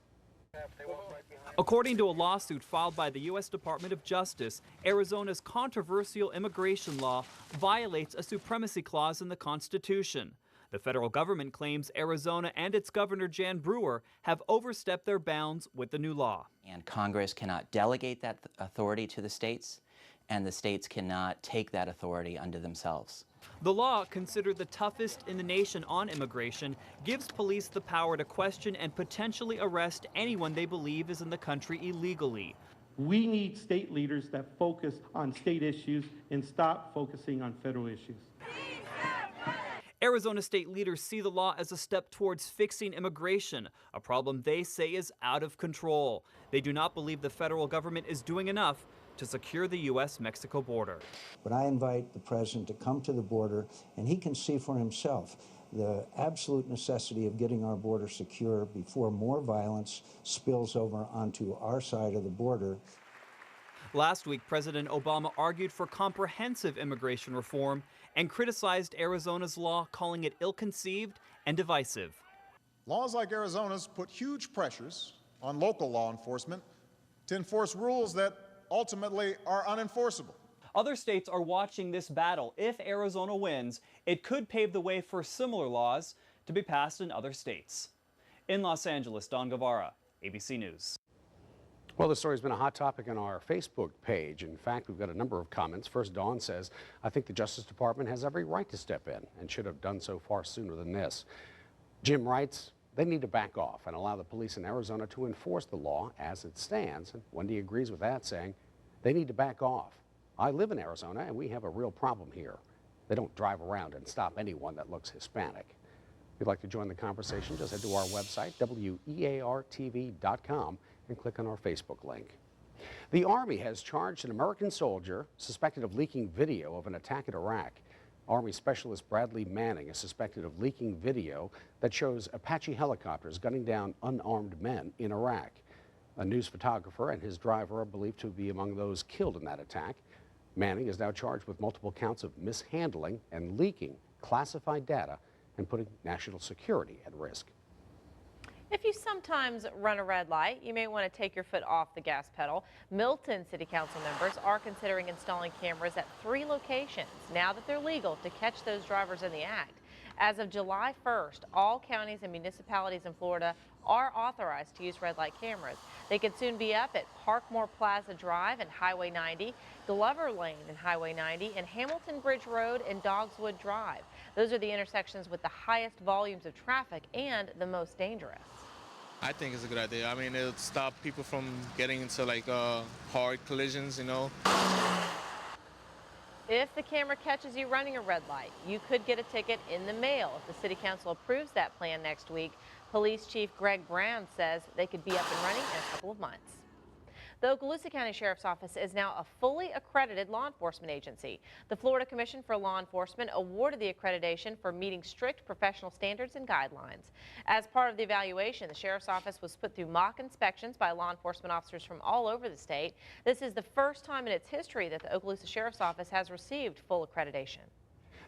According to a lawsuit filed by the U.S. Department of Justice, Arizona's controversial immigration law violates a supremacy clause in the Constitution. The federal government claims Arizona and its governor, Jan Brewer, have overstepped their bounds with the new law. And Congress cannot delegate that authority to the states, and the states cannot take that authority unto themselves. The law, considered the toughest in the nation on immigration, gives police the power to question and potentially arrest anyone they believe is in the country illegally. We need state leaders that focus on state issues and stop focusing on federal issues. Arizona state leaders see the law as a step towards fixing immigration, a problem they say is out of control. They do not believe the federal government is doing enough to secure the U.S.-Mexico border. But I invite the president to come to the border, and he can see for himself the absolute necessity of getting our border secure before more violence spills over onto our side of the border. Last week, President Obama argued for comprehensive immigration reform and criticized Arizona's law, calling it ill-conceived and divisive. Laws like Arizona's put huge pressures on local law enforcement to enforce rules that ultimately are unenforceable. Other states are watching this battle. If Arizona wins, it could pave the way for similar laws to be passed in other states. In Los Angeles, Don Guevara, ABC News. Well, this story's been a hot topic on our Facebook page. In fact, we've got a number of comments. First, Dawn says, I think the Justice Department has every right to step in and should have done so far sooner than this. Jim writes, they need to back off and allow the police in Arizona to enforce the law as it stands. And Wendy agrees with that, saying they need to back off. I live in Arizona, and we have a real problem here. They don't drive around and stop anyone that looks Hispanic. If you'd like to join the conversation, just head to our website, weartv.com, and click on our Facebook link. The Army has charged an American soldier suspected of leaking video of an attack in Iraq. Army Specialist Bradley Manning is suspected of leaking video that shows Apache helicopters gunning down unarmed men in Iraq. A news photographer and his driver are believed to be among those killed in that attack. Manning is now charged with multiple counts of mishandling and leaking classified data and putting national security at risk. If you sometimes run a red light, you may want to take your foot off the gas pedal. Milton City Council members are considering installing cameras at 3 locations now that they're legal to catch those drivers in the act. As of July 1st, all counties and municipalities in Florida are authorized to use red light cameras. They could soon be up at Parkmore Plaza Drive and Highway 90, Glover Lane and Highway 90, and Hamilton Bridge Road and Dogswood Drive. Those are the intersections with the highest volumes of traffic and the most dangerous. I think it's a good idea. I mean, it'll stop people from getting into hard collisions, you know. If the camera catches you running a red light, you could get a ticket in the mail. If the City Council approves that plan next week, Police Chief Greg Brown says they could be up and running in a couple of months. The Okaloosa County Sheriff's Office is now a fully accredited law enforcement agency. The Florida Commission for Law Enforcement awarded the accreditation for meeting strict professional standards and guidelines. As part of the evaluation, the Sheriff's Office was put through mock inspections by law enforcement officers from all over the state. This is the first time in its history that the Okaloosa Sheriff's Office has received full accreditation.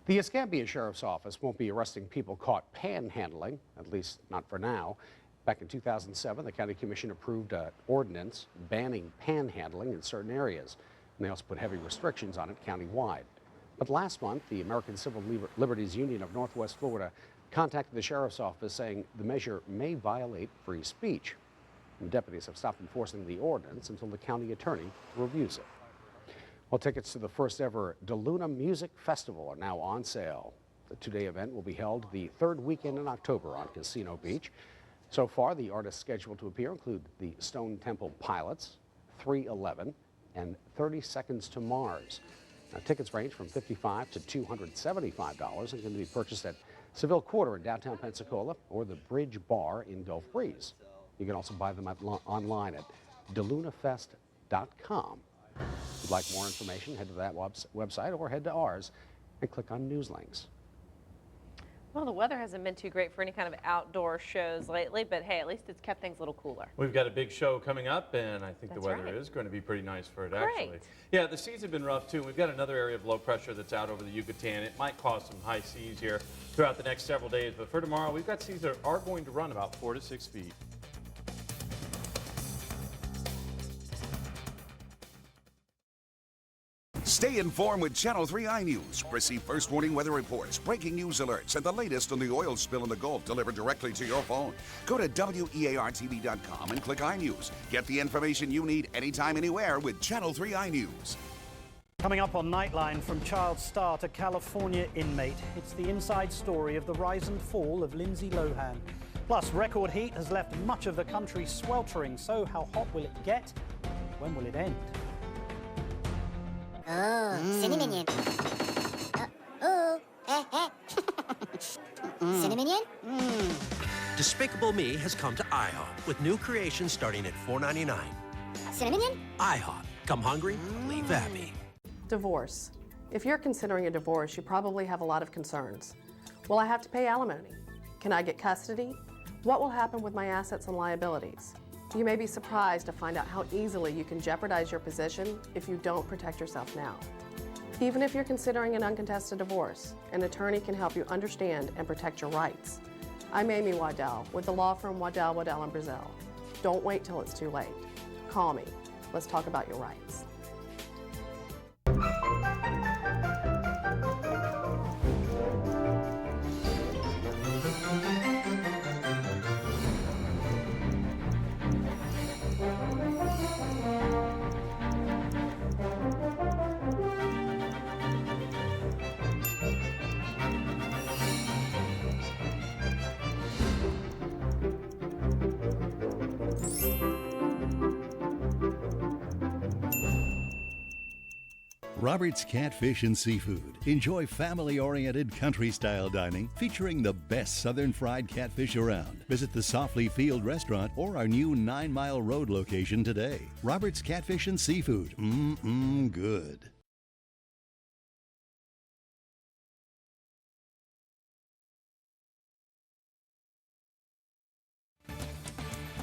The Escambia Sheriff's Office won't be arresting people caught panhandling, at least not for now. Back in 2007, the County Commission approved an ordinance banning panhandling in certain areas, and they also put heavy restrictions on it countywide. But last month, the American Civil Liberties Union of Northwest Florida contacted the Sheriff's Office saying the measure may violate free speech. And deputies have stopped enforcing the ordinance until the county attorney reviews it. Well, tickets to the first ever DeLuna Music Festival are now on sale. The 2-day event will be held the 3rd weekend in October on Casino Beach. So far, the artists scheduled to appear include the Stone Temple Pilots, 311, and 30 Seconds to Mars. Now, tickets range from $55 to $275 and can be purchased at Seville Quarter in downtown Pensacola or the Bridge Bar in Gulf Breeze. You can also buy them online at delunafest.com. If you'd like more information, head to that website or head to ours and click on News Links. Well, the weather hasn't been too great for any kind of outdoor shows lately, but hey, at least it's kept things a little cooler. We've got a big show coming up, and I think That's the weather right. is going to be pretty nice for it, Great. actually. Yeah, the seas have been rough, too. We've got another area of low pressure that's out over the Yucatan. It might cause some high seas here throughout the next several days, but for tomorrow, we've got seas that are going to run about 4 to 6 feet. Stay informed with Channel 3 iNews. Receive first warning weather reports, breaking news alerts, and the latest on the oil spill in the Gulf delivered directly to your phone. Go to WEARTV.com and click iNews. Get the information you need anytime, anywhere with Channel 3 iNews. Coming up on Nightline, from child star to California inmate, it's the inside story of the rise and fall of Lindsay Lohan. Plus, record heat has left much of the country sweltering. So how hot will it get? When will it end? Oh, Cinnaminion. Cinnaminion? Despicable Me has come to IHOP with new creations starting at $4.99. Cinnaminion? IHOP. Come hungry, leave happy. Divorce. If you're considering a divorce, you probably have a lot of concerns. Will I have to pay alimony? Can I get custody? What will happen with my assets and liabilities? You may be surprised to find out how easily you can jeopardize your position if you don't protect yourself now. Even if you're considering an uncontested divorce, an attorney can help you understand and protect your rights. I'm Amy Waddell with the law firm Waddell, Waddell & Brazil. Don't wait till it's too late. Call me. Let's talk about your rights. Robert's Catfish and Seafood. Enjoy family-oriented country-style dining featuring the best southern fried catfish around. Visit the Softly Field restaurant or our new 9 Mile Road location today. Robert's Catfish and Seafood. Good.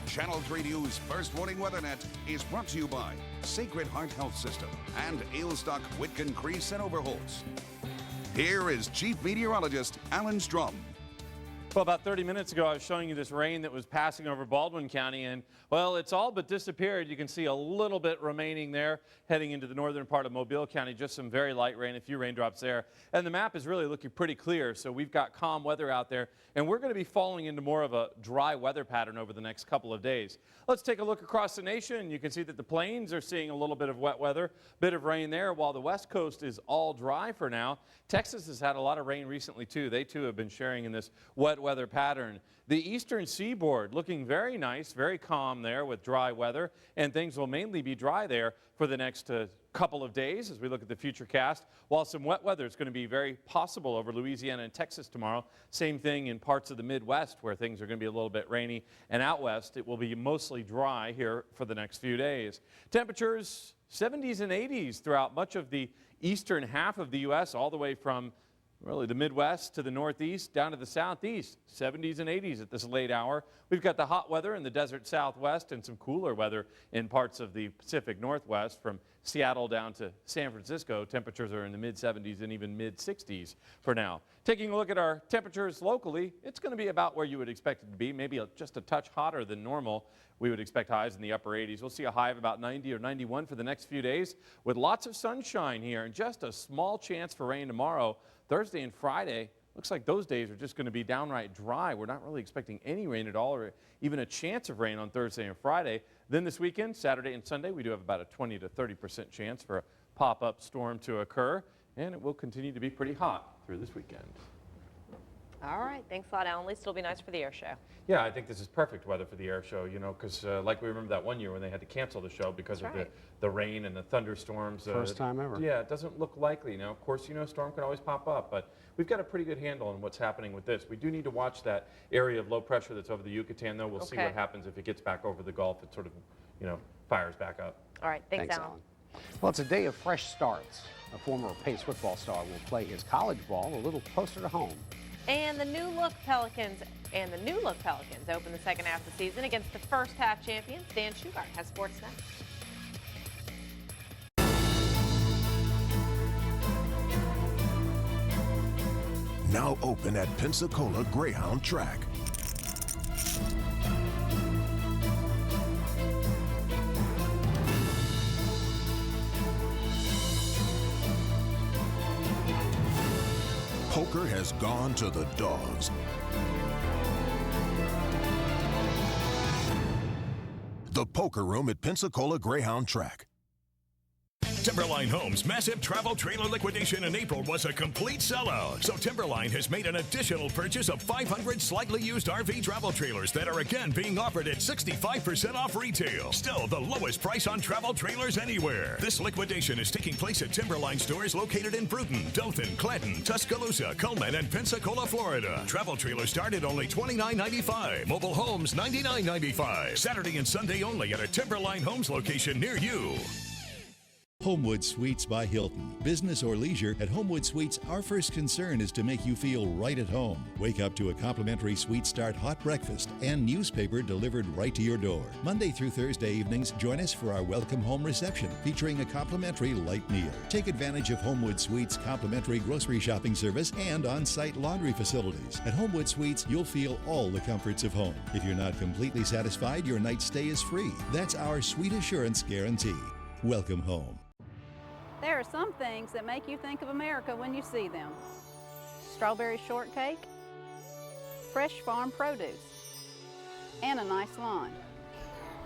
Channel 3 News First Warning WeatherNet is brought to you by Sacred Heart Health System and Ailstock, Whitcomb, Crease, and Overholtz. Here is Chief Meteorologist Alan Strum. Well, about 30 minutes ago, I was showing you this rain that was passing over Baldwin County, and, well, it's all but disappeared. You can see a little bit remaining there heading into the northern part of Mobile County, just some very light rain, a few raindrops there. And the map is really looking pretty clear, so we've got calm weather out there, and we're going to be falling into more of a dry weather pattern over the next couple of days. Let's take a look across the nation. You can see that the plains are seeing a little bit of wet weather, bit of rain there, while the west coast is all dry for now. Texas has had a lot of rain recently, too. They, too, have been sharing in this wet weather pattern. The eastern seaboard looking very nice, very calm there with dry weather, and things will mainly be dry there for the next couple of days as we look at the future cast, while some wet weather is going to be very possible over Louisiana and Texas tomorrow. Same thing in parts of the Midwest where things are going to be a little bit rainy, and out west it will be mostly dry here for the next few days. Temperatures 70s and 80s throughout much of the eastern half of the U.S., all the way from really the Midwest to the Northeast, down to the Southeast, 70s and 80s at this late hour. We've got the hot weather in the desert Southwest and some cooler weather in parts of the Pacific Northwest. From Seattle down to San Francisco, temperatures are in the mid-70s and even mid-60s for now. Taking a look at our temperatures locally, it's going to be about where you would expect it to be, maybe just a touch hotter than normal. We would expect highs in the upper 80s. We'll see a high of about 90 or 91 for the next few days with lots of sunshine here and just a small chance for rain tomorrow. Thursday and Friday, looks like those days are just going to be downright dry. We're not really expecting any rain at all or even a chance of rain on Thursday and Friday. Then this weekend, Saturday and Sunday, we do have about a 20 to 30% chance for a pop-up storm to occur, and it will continue to be pretty hot through this weekend. All right. Thanks a lot, Alan. At least it'll be nice for the air show. Yeah, I think this is perfect weather for the air show, you know, because like we remember that one year when they had to cancel the show because of the rain and the thunderstorms. First time ever. Yeah, it doesn't look likely. Now, of course, you know, storm can always pop up, but we've got a pretty good handle on what's happening with this. We do need to watch that area of low pressure that's over the Yucatan, though. We'll see what happens if it gets back over the Gulf. It sort of, you know, fires back up. All right. Thanks, Alan. Well, it's a day of fresh starts. A former Pace football star will play his college ball a little closer to home. And the new look Pelicans open the second half of the season against the first half champions. Dan Shugart has sports next. Now open at Pensacola Greyhound Track. Poker has gone to the dogs. The Poker Room at Pensacola Greyhound Track. Timberline Homes' massive travel trailer liquidation in April was a complete sellout. So Timberline has made an additional purchase of 500 slightly used RV travel trailers that are again being offered at 65% off retail. Still the lowest price on travel trailers anywhere. This liquidation is taking place at Timberline stores located in Brewton, Dothan, Clanton, Tuscaloosa, Cullman, and Pensacola, Florida. Travel trailers start at only $29.95. Mobile homes $99.95. Saturday and Sunday only at a Timberline Homes location near you. Homewood Suites by Hilton. Business or leisure, at Homewood Suites, our first concern is to make you feel right at home. Wake up to a complimentary Suite Start hot breakfast and newspaper delivered right to your door. Monday through Thursday evenings, join us for our welcome home reception featuring a complimentary light meal. Take advantage of Homewood Suites' complimentary grocery shopping service and on-site laundry facilities. At Homewood Suites, you'll feel all the comforts of home. If you're not completely satisfied, your night's stay is free. That's our Sweet Assurance guarantee. Welcome home. There are some things that make you think of America when you see them. Strawberry shortcake, fresh farm produce, and a nice lawn.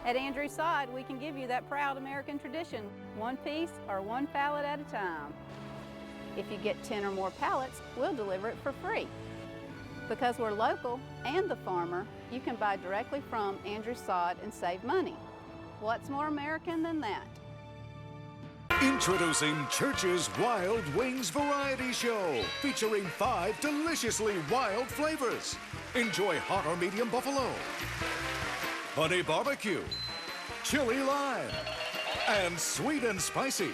At Andrew's Sod, we can give you that proud American tradition, one piece or one pallet at a time. If you get 10 or more pallets, we'll deliver it for free. Because we're local and the farmer, you can buy directly from Andrew's Sod and save money. What's more American than that? Introducing Church's Wild Wings Variety Show, featuring 5 deliciously wild flavors. Enjoy hot or medium buffalo, honey barbecue, chili lime, and sweet and spicy.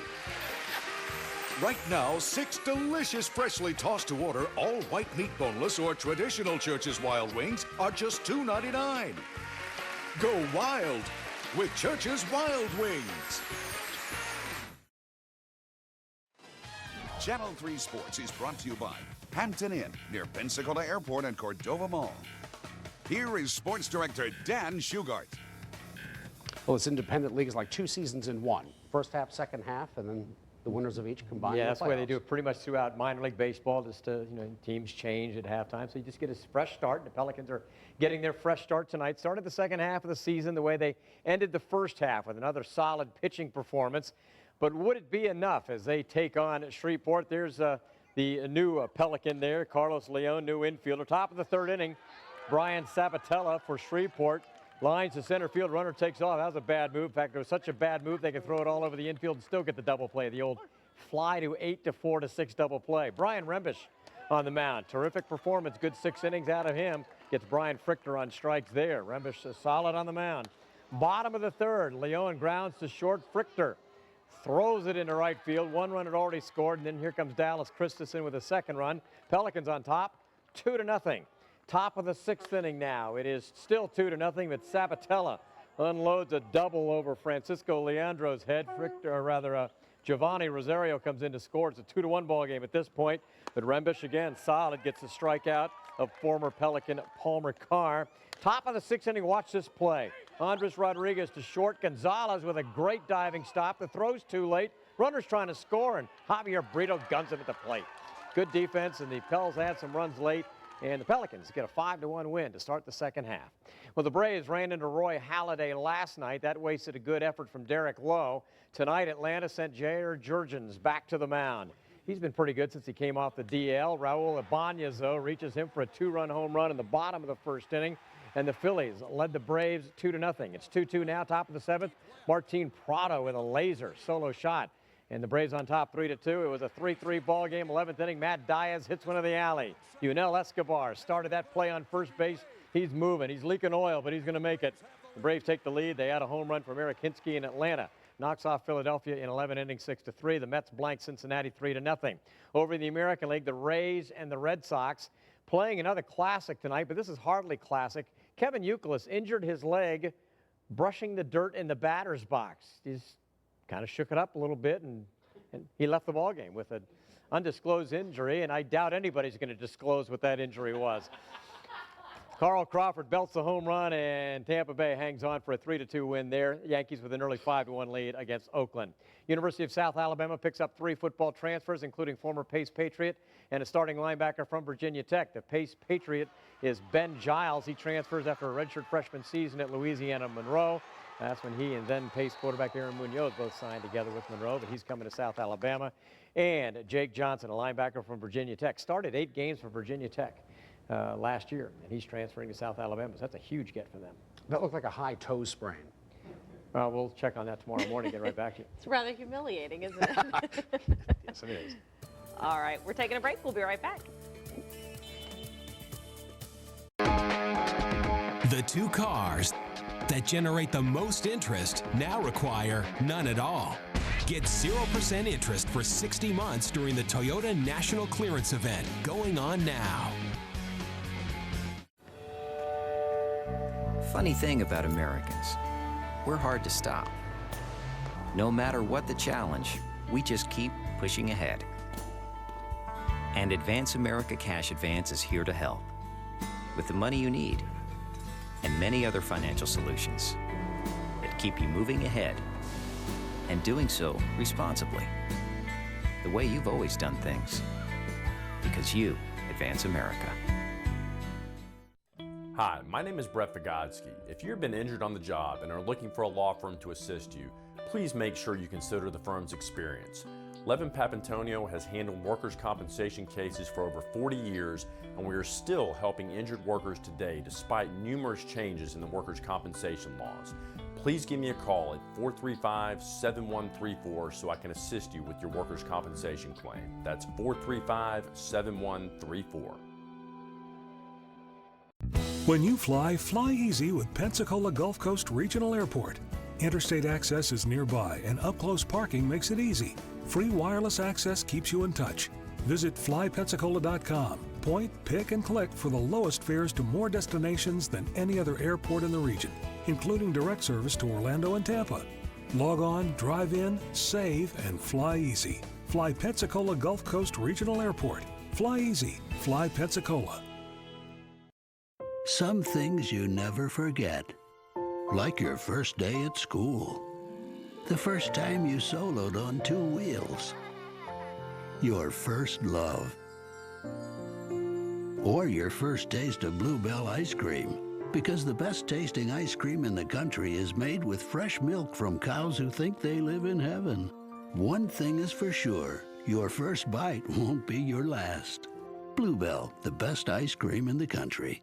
Right now, 6 delicious freshly tossed to order all white meat boneless or traditional Church's Wild Wings are just $2.99. Go wild with Church's Wild Wings. Channel 3 Sports is brought to you by Hampton Inn, near Pensacola Airport and Cordova Mall. Here is Sports Director Dan Shugart. Well, this independent league is like 2 seasons in one. First half, second half, and then the winners of each combined. Yeah, that's the way they do it pretty much throughout minor league baseball. Just teams change at halftime, so you just get a fresh start. The Pelicans are getting their fresh start tonight. Started the second half of the season the way they ended the first half, with another solid pitching performance. But would it be enough as they take on Shreveport? There's the new Pelican there, Carlos Leon, new infielder. Top of the third inning, Brian Sabatella for Shreveport. Lines to center field, runner takes off. That was a bad move. In fact, it was such a bad move they could throw it all over the infield and still get the double play. The old fly to 8 to 4 to 6 double play. Brian Rembish on the mound. Terrific performance. Good 6 innings out of him. Gets Brian Frichter on strikes there. Rembish is solid on the mound. Bottom of the third, Leon grounds to short. Frichter throws it into right field. 1 run had already scored, and then here comes Dallas Christensen with a second run. Pelicans on top, 2-0. Top of the 6th inning now. It is still 2-0, but Sabatella unloads a double over Francisco Leandro's head. Giovanni Rosario comes in to score. It's a 2-1 ball game at this point, but Rembish again solid, gets the strikeout of former Pelican Palmer Carr. Top of the 6th inning, watch this play. Andres Rodriguez to short. Gonzalez with a great diving stop. The throw's too late. Runner's trying to score, and Javier Brito guns him at the plate. Good defense, and the Pels had some runs late, and the Pelicans get a 5-1 win to start the second half. Well, the Braves ran into Roy Halladay last night. That wasted a good effort from Derek Lowe. Tonight, Atlanta sent Jair Jurgens back to the mound. He's been pretty good since he came off the DL. Raul Ibanez, though, reaches him for a 2-run home run in the bottom of the 1st inning. And the Phillies led the Braves 2-0. It's 2-2 now, top of the 7th. Martin Prado with a laser solo shot. And the Braves on top 3-2. It was a 3-3 ball game, 11th inning. Matt Diaz hits one of the alley. Yunel Escobar started that play on first base. He's moving. He's leaking oil, but he's going to make it. The Braves take the lead. They had a home run from Eric Hinsky in Atlanta. Knocks off Philadelphia in 11 innings, 6-3. The Mets blank Cincinnati 3-0. Over in the American League, the Rays and the Red Sox playing another classic tonight, but this is hardly classic. Kevin Youkilis injured his leg brushing the dirt in the batter's box. He's kind of shook it up a little bit, and he left the ball game with an undisclosed injury, and I doubt anybody's going to disclose what that injury was. Carl Crawford belts the home run, and Tampa Bay hangs on for a 3-2 win there. Yankees with an early 5-1 lead against Oakland. University of South Alabama picks up 3 football transfers, including former Pace Patriot and a starting linebacker from Virginia Tech. The Pace Patriot is Ben Giles. He transfers after a redshirt freshman season at Louisiana Monroe. That's when he and then Pace quarterback Aaron Munoz both signed together with Monroe, but he's coming to South Alabama. And Jake Johnson, a linebacker from Virginia Tech, started 8 games for Virginia Tech last year, and he's transferring to South Alabama, so that's a huge get for them. That looked like a high toe sprain. We'll check on that tomorrow morning, get right back to you. It's rather humiliating, isn't it? Yes, it is. All right, we're taking a break. We'll be right back. The 2 cars that generate the most interest now require none at all. Get 0% interest for 60 months during the Toyota National Clearance Event going on now. Funny thing about Americans, we're hard to stop. No matter what the challenge, we just keep pushing ahead. And Advance America Cash Advance is here to help with the money you need and many other financial solutions that keep you moving ahead and doing so responsibly, the way you've always done things, because you advance America. Hi, my name is Brett Vigodsky. If you've been injured on the job and are looking for a law firm to assist you, please make sure you consider the firm's experience. Levin Papantonio has handled workers' compensation cases for over 40 years, and we are still helping injured workers today despite numerous changes in the workers' compensation laws. Please give me a call at 435-7134 so I can assist you with your workers' compensation claim. That's 435-7134. When you fly, fly easy with Pensacola Gulf Coast Regional Airport. Interstate access is nearby and up-close parking makes it easy. Free wireless access keeps you in touch. Visit flypensacola.com. Point, pick, and collect for the lowest fares to more destinations than any other airport in the region, including direct service to Orlando and Tampa. Log on, drive in, save, and fly easy. Fly Pensacola Gulf Coast Regional Airport. Fly easy. Fly Pensacola. Some things you never forget, like your first day at school, the first time you soloed on 2 wheels, your first love, or your first taste of Bluebell ice cream, because the best tasting ice cream in the country is made with fresh milk from cows who think they live in heaven. One thing is for sure, your first bite won't be your last. Bluebell, the best ice cream in the country.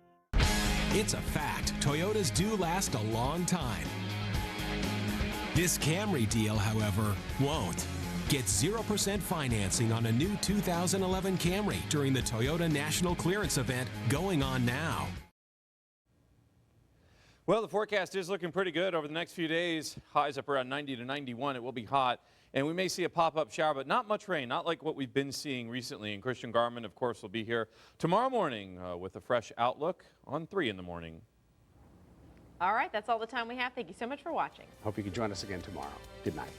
It's a fact, Toyotas do last a long time. This Camry deal, however, won't. Get 0% financing on a new 2011 Camry during the Toyota National Clearance Event going on now. Well, the forecast is looking pretty good over the next few days. Highs up around 90 to 91. It will be hot. And we may see a pop-up shower, but not much rain, not like what we've been seeing recently. And Christian Garman, of course, will be here tomorrow morning with a fresh outlook on 3 in the morning. All right, that's all the time we have. Thank you so much for watching. Hope you can join us again tomorrow. Good night.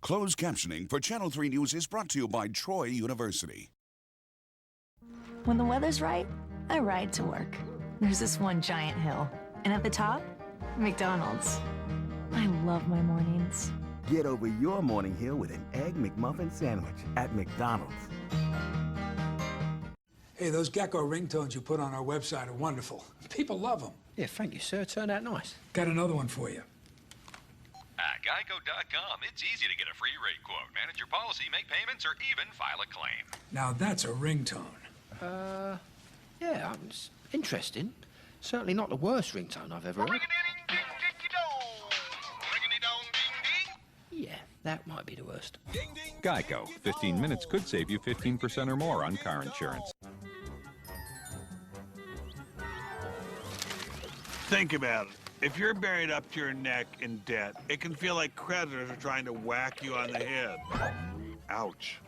Closed captioning for Channel 3 News is brought to you by Troy University. When the weather's right, I ride to work. There's this one giant hill, and at the top, McDonald's. I love my mornings. Get over your morning hill with an Egg McMuffin sandwich at McDonald's. Hey, those Gecko ringtones you put on our website are wonderful. People love them. Yeah, thank you, sir. Turned out nice. Got another one for you. At Geico.com, it's easy to get a free rate quote, manage your policy, make payments, or even file a claim. Now that's a ringtone. Yeah, it's interesting. Certainly not the worst ringtone I've ever heard. Yeah, that might be the worst. Geico. 15 minutes could save you 15% or more on car insurance. Think about it. If you're buried up to your neck in debt, it can feel like creditors are trying to whack you on the head. Ouch.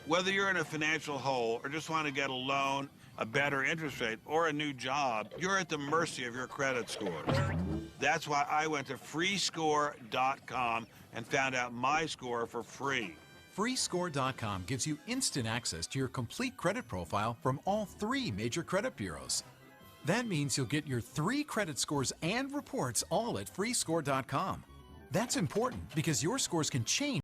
Whether you're in a financial hole or just want to get a loan, a better interest rate, or a new job, you're at the mercy of your credit score. That's why I went to freescore.com and found out my score for free. Freescore.com gives you instant access to your complete credit profile from all 3 major credit bureaus. That means you'll get your 3 credit scores and reports all at freescore.com. That's important because your scores can change